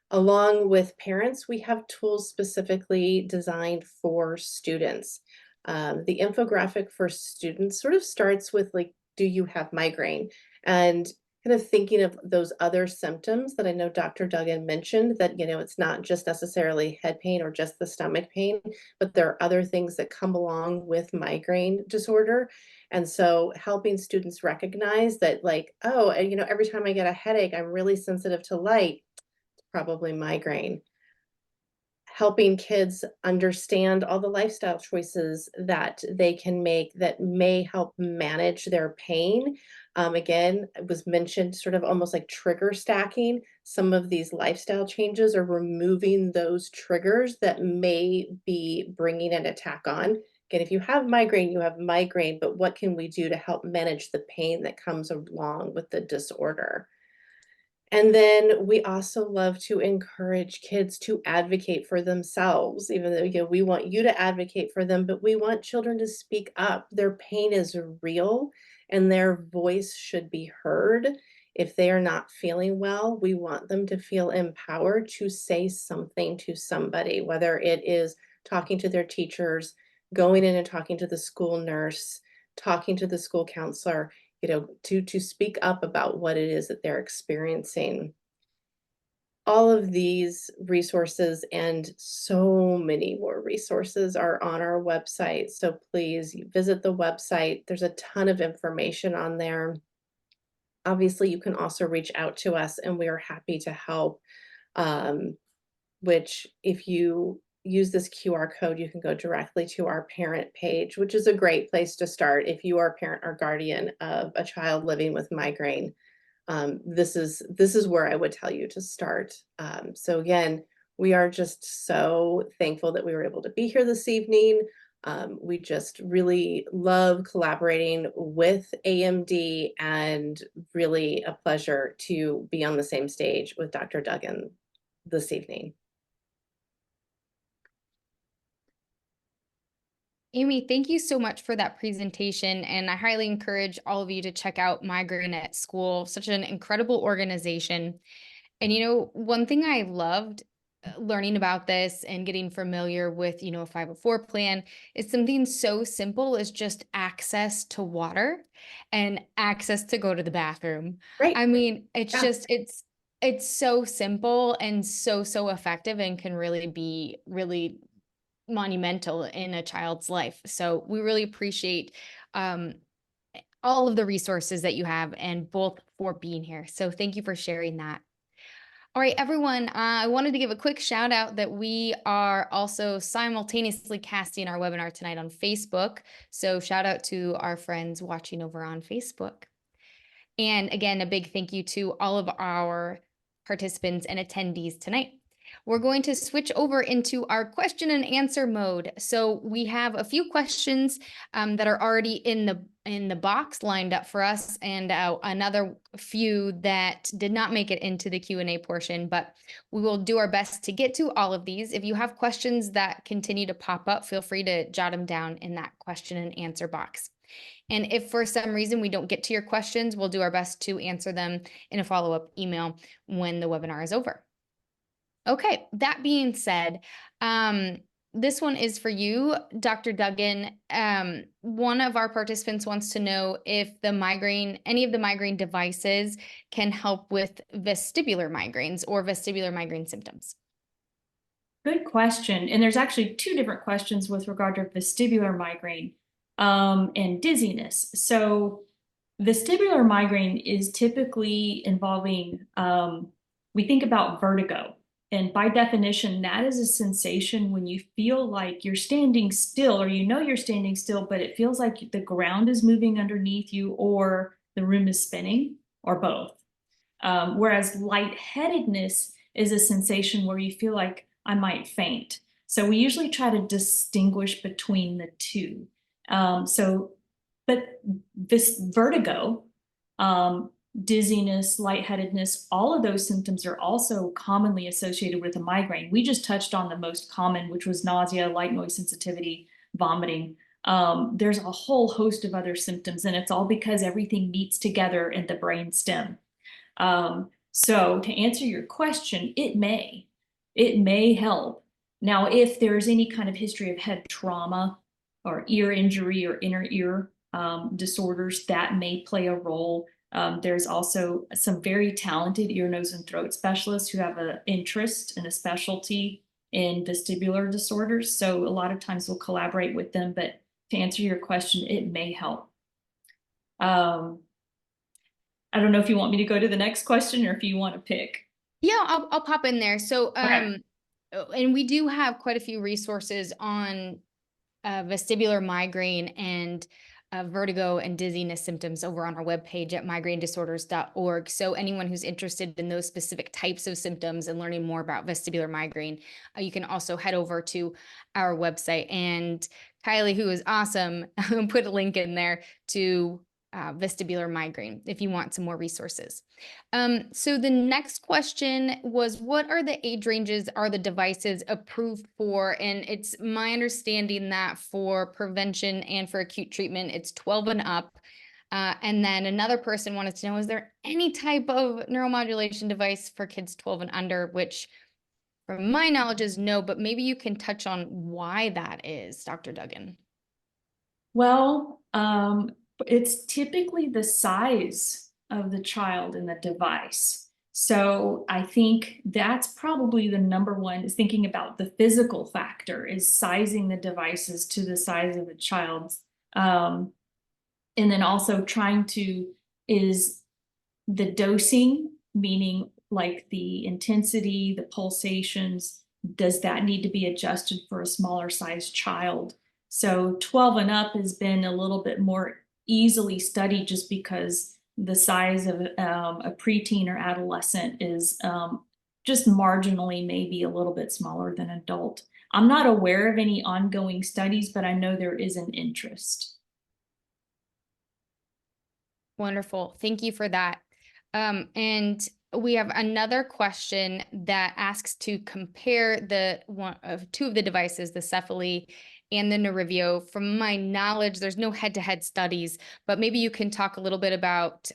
Along with parents, we have tools specifically designed for students. The infographic for students sort of starts with like, do you have migraine? And kind of thinking of those other symptoms that I know Dr. Duggan mentioned, that, it's not just necessarily head pain or just the stomach pain, but there are other things that come along with migraine disorder. And so helping students recognize that, like, oh, and every time I get a headache, I'm really sensitive to light, probably migraine. Helping kids understand all the lifestyle choices that they can make that may help manage their pain. Again, it was mentioned sort of almost like trigger stacking. Some of these lifestyle changes are removing those triggers that may be bringing an attack on. Again, if you have migraine, you have migraine, but what can we do to help manage the pain that comes along with the disorder? And then we also love to encourage kids to advocate for themselves, even though, we want you to advocate for them, but we want children to speak up. Their pain is real and their voice should be heard. If they are not feeling well, we want them to feel empowered to say something to somebody, whether it is talking to their teachers, going in and talking to the school nurse, talking to the school counselor, to speak up about what it is that they're experiencing. All of these resources and so many more resources are on our website. So please visit the website. There's a ton of information on there. Obviously, you can also reach out to us and we are happy to help. Which if you use this QR code, you can go directly to our parent page, which is a great place to start if you are a parent or guardian of a child living with migraine. This is where I would tell you to start. So again, we are just so thankful that we were able to be here this evening. We just really love collaborating with AMD, and really a pleasure to be on the same stage with Dr. Duggan this evening. Amy, thank you so much for that presentation, and I highly encourage all of you to check out Migraine at School, such an incredible organization. And one thing I loved learning about this and getting familiar with, a 504 plan is something so simple as just access to water and access to go to the bathroom. Great. I mean, it's Yeah. just, it's so simple and so effective, and can really be really monumental in a child's life. So we really appreciate all of the resources that you have, and both for being here. So thank you for sharing that. All right, everyone, I wanted to give a quick shout out that we are also simultaneously casting our webinar tonight on Facebook. So shout out to our friends watching over on Facebook. And again, a big thank you to all of our participants and attendees tonight. We're going to switch over into our question and answer mode. So we have a few questions that are already in the box lined up for us, and another few that did not make it into the Q&A portion, but we will do our best to get to all of these. If you have questions that continue to pop up, feel free to jot them down in that question and answer box. And if for some reason we don't get to your questions, we'll do our best to answer them in a follow-up email when the webinar is over. Okay, that being said, this one is for you, Dr. Duggan. One of our participants wants to know if any of the migraine devices can help with vestibular migraines or vestibular migraine symptoms. Good question. And there's actually two different questions with regard to vestibular migraine and dizziness. So vestibular migraine is typically involving, we think about vertigo. And by definition, that is a sensation when you feel like you're standing still, or you know you're standing still, but it feels like the ground is moving underneath you or the room is spinning, or both. Whereas lightheadedness is a sensation where you feel like I might faint. So we usually try to distinguish between the two. But this vertigo, dizziness, lightheadedness, all of those symptoms are also commonly associated with a migraine. We just touched on the most common, which was nausea, light noise sensitivity, vomiting. There's a whole host of other symptoms, and it's all because everything meets together in the brain stem. So to answer your question, it may help. Now, if there's any kind of history of head trauma or ear injury or inner ear disorders, that may play a role. There's also some very talented ear, nose, and throat specialists who have an interest and a specialty in vestibular disorders. So a lot of times we'll collaborate with them, but to answer your question, it may help. I don't know if you want me to go to the next question or if you want to pick. Yeah, I'll pop in there. So, Okay. and we do have quite a few resources on vestibular migraine and vertigo and dizziness symptoms over on our webpage at migrainedisorders.org. So anyone who's interested in those specific types of symptoms and learning more about vestibular migraine, you can also head over to our website. And Kylie, who is awesome, put a link in there to vestibular migraine if you want some more resources. So the next question was, what are the age ranges are the devices approved for? And it's my understanding that for prevention and for acute treatment, it's 12 and up. And then another person wanted to know, is there any type of neuromodulation device for kids 12 and under, which from my knowledge is no, but maybe you can touch on why that is, Dr. Duggan. Well, it's typically the size of the child and the device. So I think that's probably the number one, is thinking about the physical factor, is sizing the devices to the size of the child's. And then also is the dosing, meaning like the intensity, the pulsations, does that need to be adjusted for a smaller sized child? So 12 and up has been a little bit more easily studied just because the size of a preteen or adolescent is just marginally maybe a little bit smaller than adult. I'm not aware of any ongoing studies, but I know there is an interest. Wonderful. Thank you for that. And we have another question that asks to compare two of the devices, the Cephaly and the Nerivio. From my knowledge, there's no head-to-head studies, but maybe you can talk a little bit about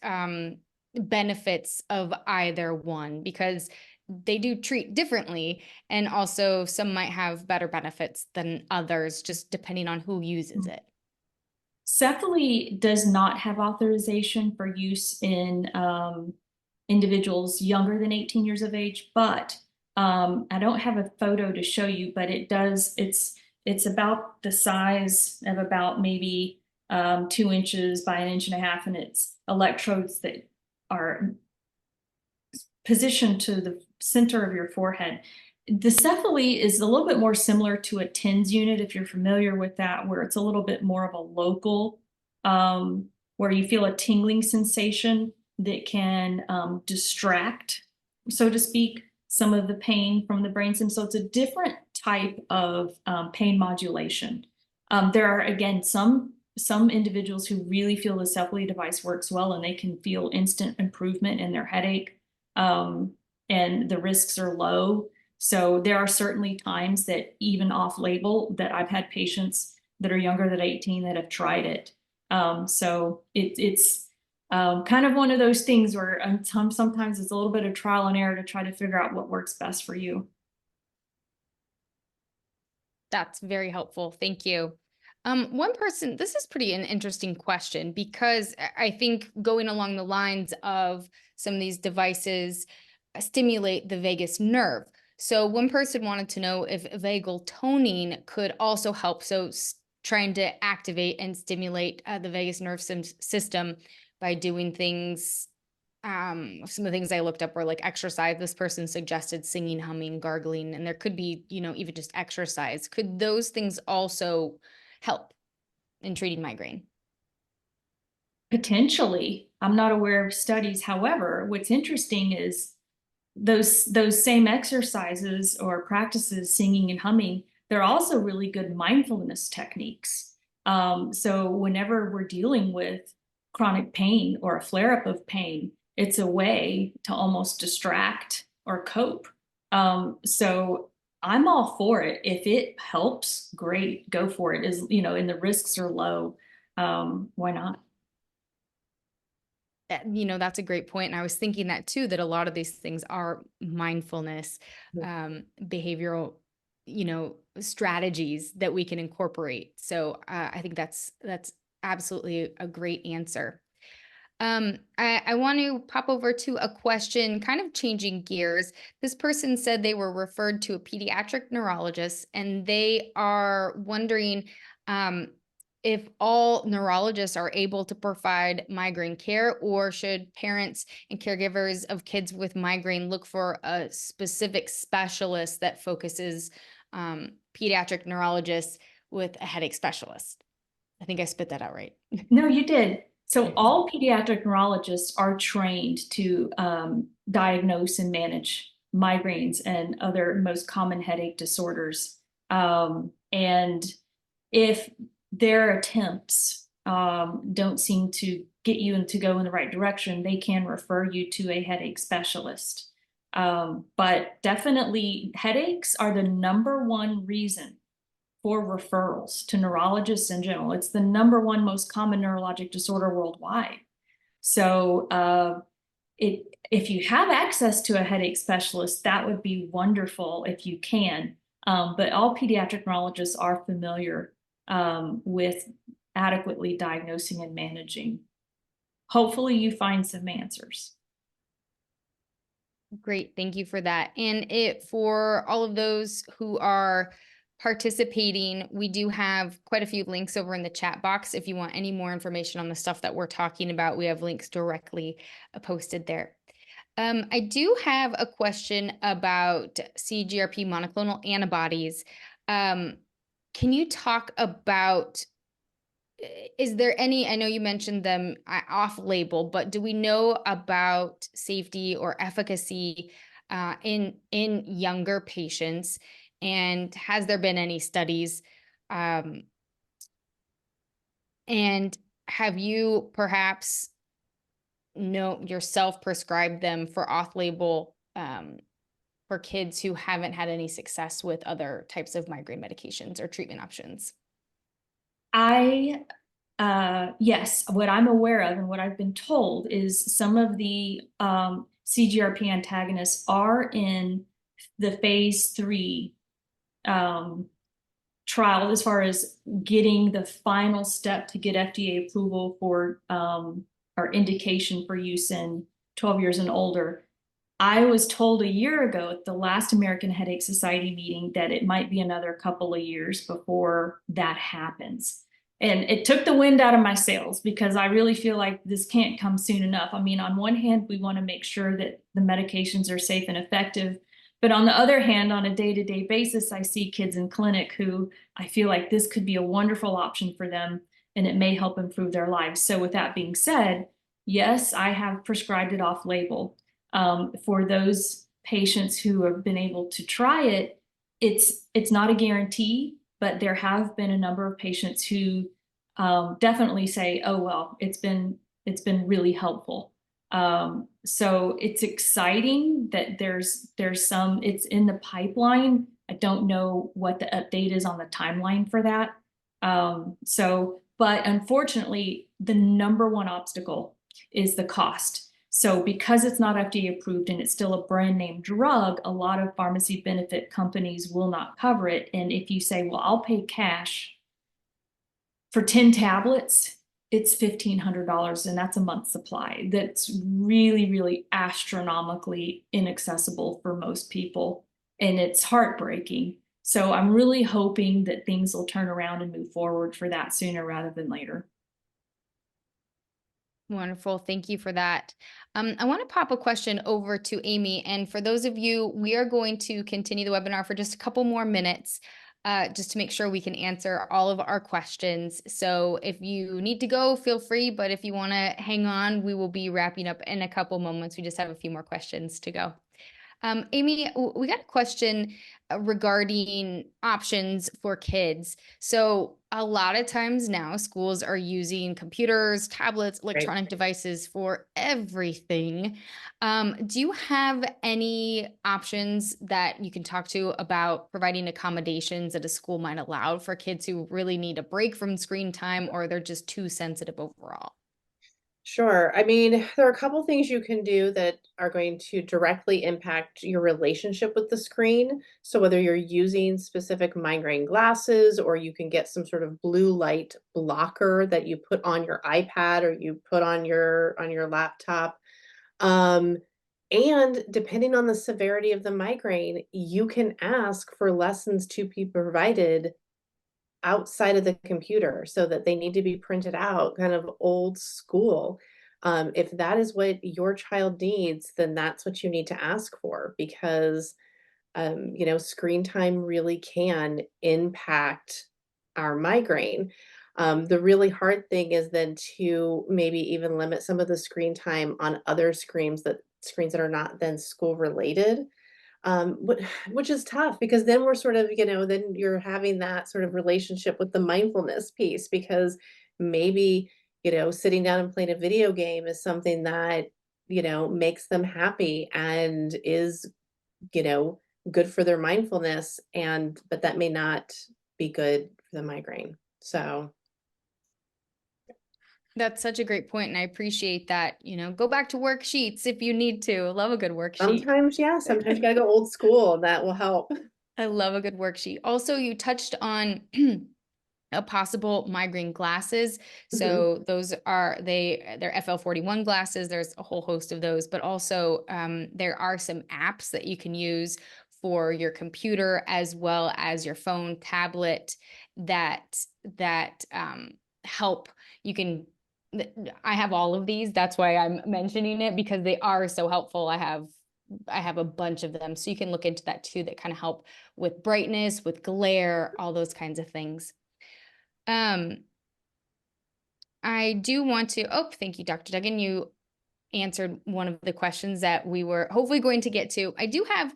benefits of either one, because they do treat differently, and also some might have better benefits than others, just depending on who uses it. Cephaly does not have authorization for use in individuals younger than 18 years of age, but I don't have a photo to show you, but it does. It's about the size of about maybe 2 inches by 1.5 inches, and it's electrodes that are positioned to the center of your forehead. The Cephaly is a little bit more similar to a TENS unit, if you're familiar with that, where it's a little bit more of a local, where you feel a tingling sensation that can distract, so to speak, some of the pain from the brainstem. So it's a different type of pain modulation. There are, again, some individuals who really feel the Cephaly device works well and they can feel instant improvement in their headache, and the risks are low. So there are certainly times that even off label that I've had patients that are younger than 18 that have tried it. So it's kind of one of those things where sometimes it's a little bit of trial and error to try to figure out what works best for you. That's very helpful. Thank you. One person, this is pretty an interesting question because I think going along the lines of some of these devices stimulate the vagus nerve. So one person wanted to know if vagal toning could also help. So trying to activate and stimulate the vagus nerve system by doing things. Some of the things I looked up were like exercise. This person suggested singing, humming, gargling, and there could be, even just exercise. Could those things also help in treating migraine? Potentially, I'm not aware of studies. However, what's interesting is those same exercises or practices, singing and humming, they're also really good mindfulness techniques. So whenever we're dealing with chronic pain or a flare-up of pain, it's a way to almost distract or cope. So I'm all for it. If it helps, great, go for it. And the risks are low. Why not? That's a great point. And I was thinking that too, that a lot of these things are mindfulness, behavioral, strategies that we can incorporate. So I think that's absolutely a great answer. I want to pop over to a question, kind of changing gears. This person said they were referred to a pediatric neurologist, and they are wondering if all neurologists are able to provide migraine care, or should parents and caregivers of kids with migraine look for a specific specialist that focuses pediatric neurologists with a headache specialist. I think I spit that out right. No, you did. So all pediatric neurologists are trained to diagnose and manage migraines and other most common headache disorders. And if their attempts don't seem to get you to go in the right direction, they can refer you to a headache specialist. But definitely headaches are the number 1 reason for referrals to neurologists in general. It's the #1 most common neurologic disorder worldwide. So if you have access to a headache specialist, that would be wonderful if you can. But all pediatric neurologists are familiar with adequately diagnosing and managing. Hopefully you find some answers. Great. Thank you for that. And for all of those who are participating, we do have quite a few links over in the chat box. If you want any more information on the stuff that we're talking about, we have links directly posted there. I do have a question about CGRP monoclonal antibodies. Can you talk about, is there any, I know you mentioned them off label, but do we know about safety or efficacy in younger patients? And has there been any studies? And have you perhaps yourself prescribed them for off-label for kids who haven't had any success with other types of migraine medications or treatment options? Yes, what I'm aware of and what I've been told is some of the CGRP antagonists are in the phase 3 trial as far as getting the final step to get FDA approval for or indication for use in 12 years and older. I was told a year ago at the last American Headache Society meeting that it might be another couple of years before that happens. And it took the wind out of my sails because I really feel like this can't come soon enough. I mean, on one hand, we want to make sure that the medications are safe and effective. But on the other hand, on a day-to-day basis, I see kids in clinic who I feel like this could be a wonderful option for them and it may help improve their lives. So with that being said, yes, I have prescribed it off label. For those patients who have been able to try it, it's not a guarantee, but there have been a number of patients who definitely say, oh, well, it's been really helpful. So it's exciting that there's some, it's in the pipeline. I don't know what the update is on the timeline for that. But unfortunately, the #1 obstacle is the cost. So because it's not FDA approved and it's still a brand name drug, a lot of pharmacy benefit companies will not cover it. And if you say, well, I'll pay cash for 10 tablets, it's $1,500, and that's a month's supply. That's really, really astronomically inaccessible for most people, and it's heartbreaking. So I'm really hoping that things will turn around and move forward for that sooner rather than later. Wonderful. Thank you for that. I want to pop a question over to Amy. And for those of you, we are going to continue the webinar for just a couple more minutes, just to make sure we can answer all of our questions. So if you need to go, feel free. But if you want to hang on, we will be wrapping up in a couple moments. We just have a few more questions to go. Amy, we got a question regarding options for kids. So a lot of times now schools are using computers, tablets, electronic devices for everything. Do you have any options that you can talk to about providing accommodations that a school might allow for kids who really need a break from screen time, or they're just too sensitive overall? Sure. I mean, there are a couple things you can do that are going to directly impact your relationship with the screen. So whether you're using specific migraine glasses, or you can get some sort of blue light blocker that you put on your iPad or you put on your laptop. Um, and depending on the severity of the migraine, you can ask for lessons to be provided outside of the computer so that they need to be printed out kind of old school. If that is what your child needs, then that's what you need to ask for, because screen time really can impact our migraine. The really hard thing is then to maybe even limit some of the screen time on other screens that are not then school related, wh which is tough because then we're sort of, then you're having that sort of relationship with the mindfulness piece, because maybe, sitting down and playing a video game is something that, makes them happy and is, you know, good for their mindfulness, and but that may not be good for the migraine. So That's such a great point, and I appreciate that. Go back to worksheets if you need to. Love a good worksheet. sometimes, yeah, sometimes you gotta go old school, and that will help. I love a good worksheet. Also, you touched on a possible migraine glasses. Mhm. So they're FL41 glasses. There's a whole host of those, but also there are some apps that you can use for your computer as well as your phone, tablet that help. You can. I have all of these. That's why I'm mentioning it, because they are so helpful. I have a bunch of them, so you can look into that too. That kind of help with brightness, with glare, all those kinds of things. Um, I do want to, thank you, Dr. Duggan. You answered one of the questions that we were hopefully going to get to. I do have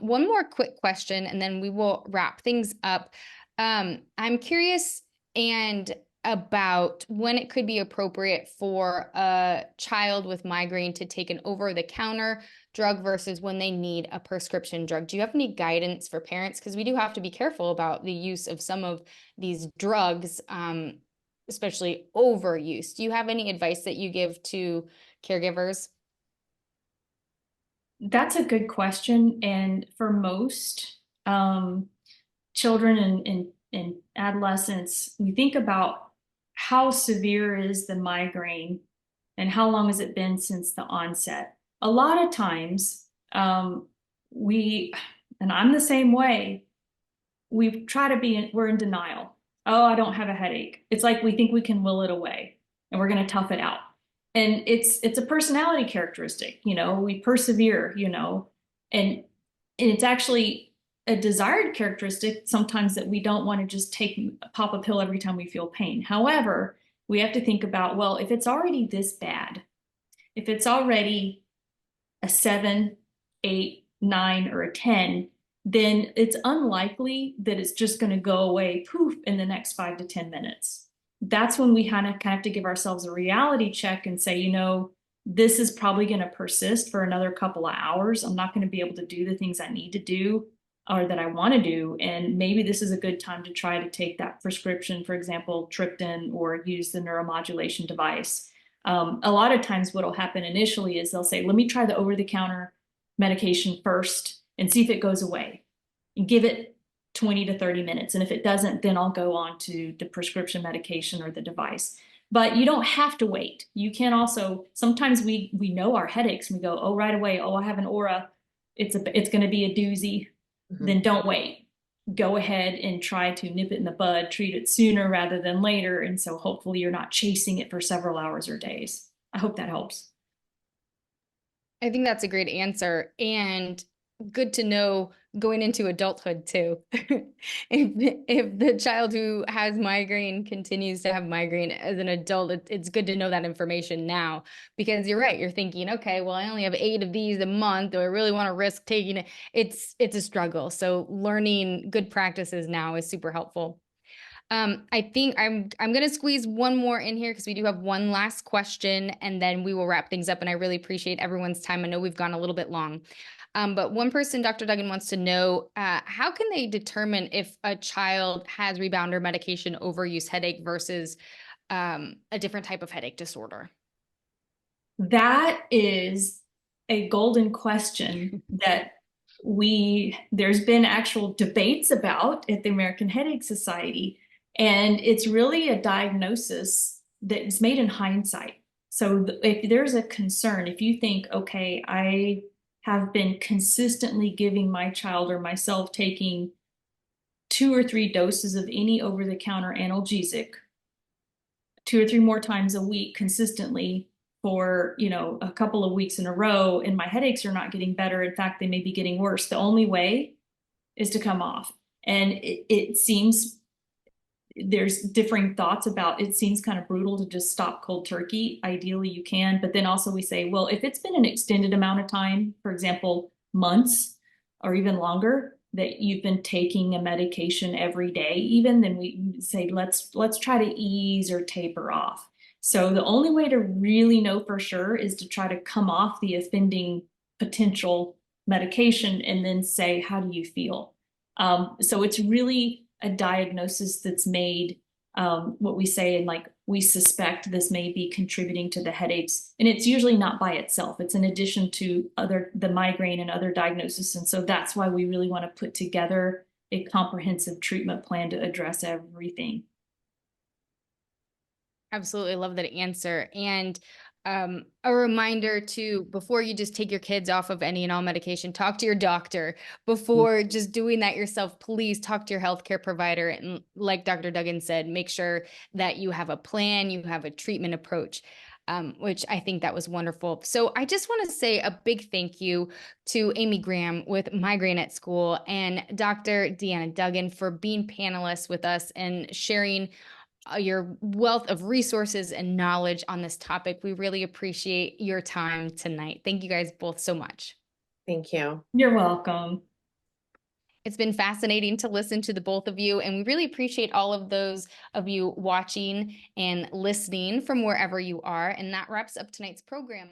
one more quick question, and then we will wrap things up. I'm curious and about when it could be appropriate for a child with migraine to take an over-the-counter drug versus when they need a prescription drug. Do you have any guidance for parents? Because we do have to be careful about the use of some of these drugs, especially overuse. Do you have any advice that you give to caregivers? That's a good question. And for most children and adolescents, we think about how severe is the migraine and how long has it been since the onset. A lot of times, we, and I'm the same way, we try to we're in denial. Oh, I don't have a headache. It's like we think we can will it away and we're going to tough it out. And it's a personality characteristic, we persevere, and it's actually a desired characteristic sometimes that we don't want to just pop a pill every time we feel pain. However, we have to think about, well, if it's already this bad, if it's already a 7, 8, 9, or a 10, then it's unlikely that it's just going to go away poof in the next 5 to 10 minutes. That's when we kind of have to give ourselves a reality check and say, this is probably going to persist for another couple of hours. I'm not going to be able to do the things I need to do or that I want to do. And maybe this is a good time to try to take that prescription, for example, triptan, or use the neuromodulation device. A lot of times what will happen initially is they'll say, let me try the over-the-counter medication first and see if it goes away, and give it 20 to 30 minutes. And if it doesn't, then I'll go on to the prescription medication or the device. But you don't have to wait. You can also, sometimes we know our headaches and we go, oh, right away, oh, I have an aura. It's going to be a doozy. Then don't wait. Go ahead and try to nip it in the bud, treat it sooner rather than later. And so hopefully you're not chasing it for several hours or days. I hope that helps. I think that's a great answer, and good to know going into adulthood too. If the child who has migraine continues to have migraine as an adult, it's good to know that information now, because you're right. You're thinking, okay, well, I only have 8 of these a month. Do I really want to risk taking it? It's a struggle. So learning good practices now is super helpful. I think I'm going to squeeze one more in here because we do have one last question, and then we will wrap things up. And I really appreciate everyone's time. I know we've gone a little bit long. But one person, Dr. Duggan, wants to know, how can they determine if a child has rebounder medication overuse headache versus a different type of headache disorder? That is a golden question that there's been actual debates about at the American Headache Society. And it's really a diagnosis that is made in hindsight. So if there's a concern, if you think, okay, I have been consistently giving my child or myself taking 2 or 3 doses of any over-the-counter analgesic 2 or 3 more times a week consistently for, a couple of weeks in a row, and my headaches are not getting better. In fact, they may be getting worse. The only way is to come off. And it seems there's differing thoughts about, it seems kind of brutal to just stop cold turkey. Ideally you can, but then also we say, well, if it's been an extended amount of time, for example, months or even longer, that you've been taking a medication every day, even, then we say, let's try to ease or taper off. So the only way to really know for sure is to try to come off the offending potential medication and then say, how do you feel? So it's really a diagnosis that's made, what we say, and like, we suspect this may be contributing to the headaches, and it's usually not by itself. It's in addition to the migraine and other diagnoses. And so that's why we really want to put together a comprehensive treatment plan to address everything. Absolutely love that answer. And a reminder to, before you just take your kids off of any and all medication, talk to your doctor. Before just doing that yourself, please talk to your healthcare provider. And like Dr. Duggan said, make sure that you have a plan, you have a treatment approach, which I think that was wonderful. So I just want to say a big thank you to Amy Graham with Migraine at School and Dr. Deanna Duggan for being panelists with us and sharing your wealth of resources and knowledge on this topic. We really appreciate your time tonight. Thank you guys both so much. Thank you. You're welcome. It's been fascinating to listen to the both of you, and we really appreciate all of those of you watching and listening from wherever you are. And that wraps up tonight's program.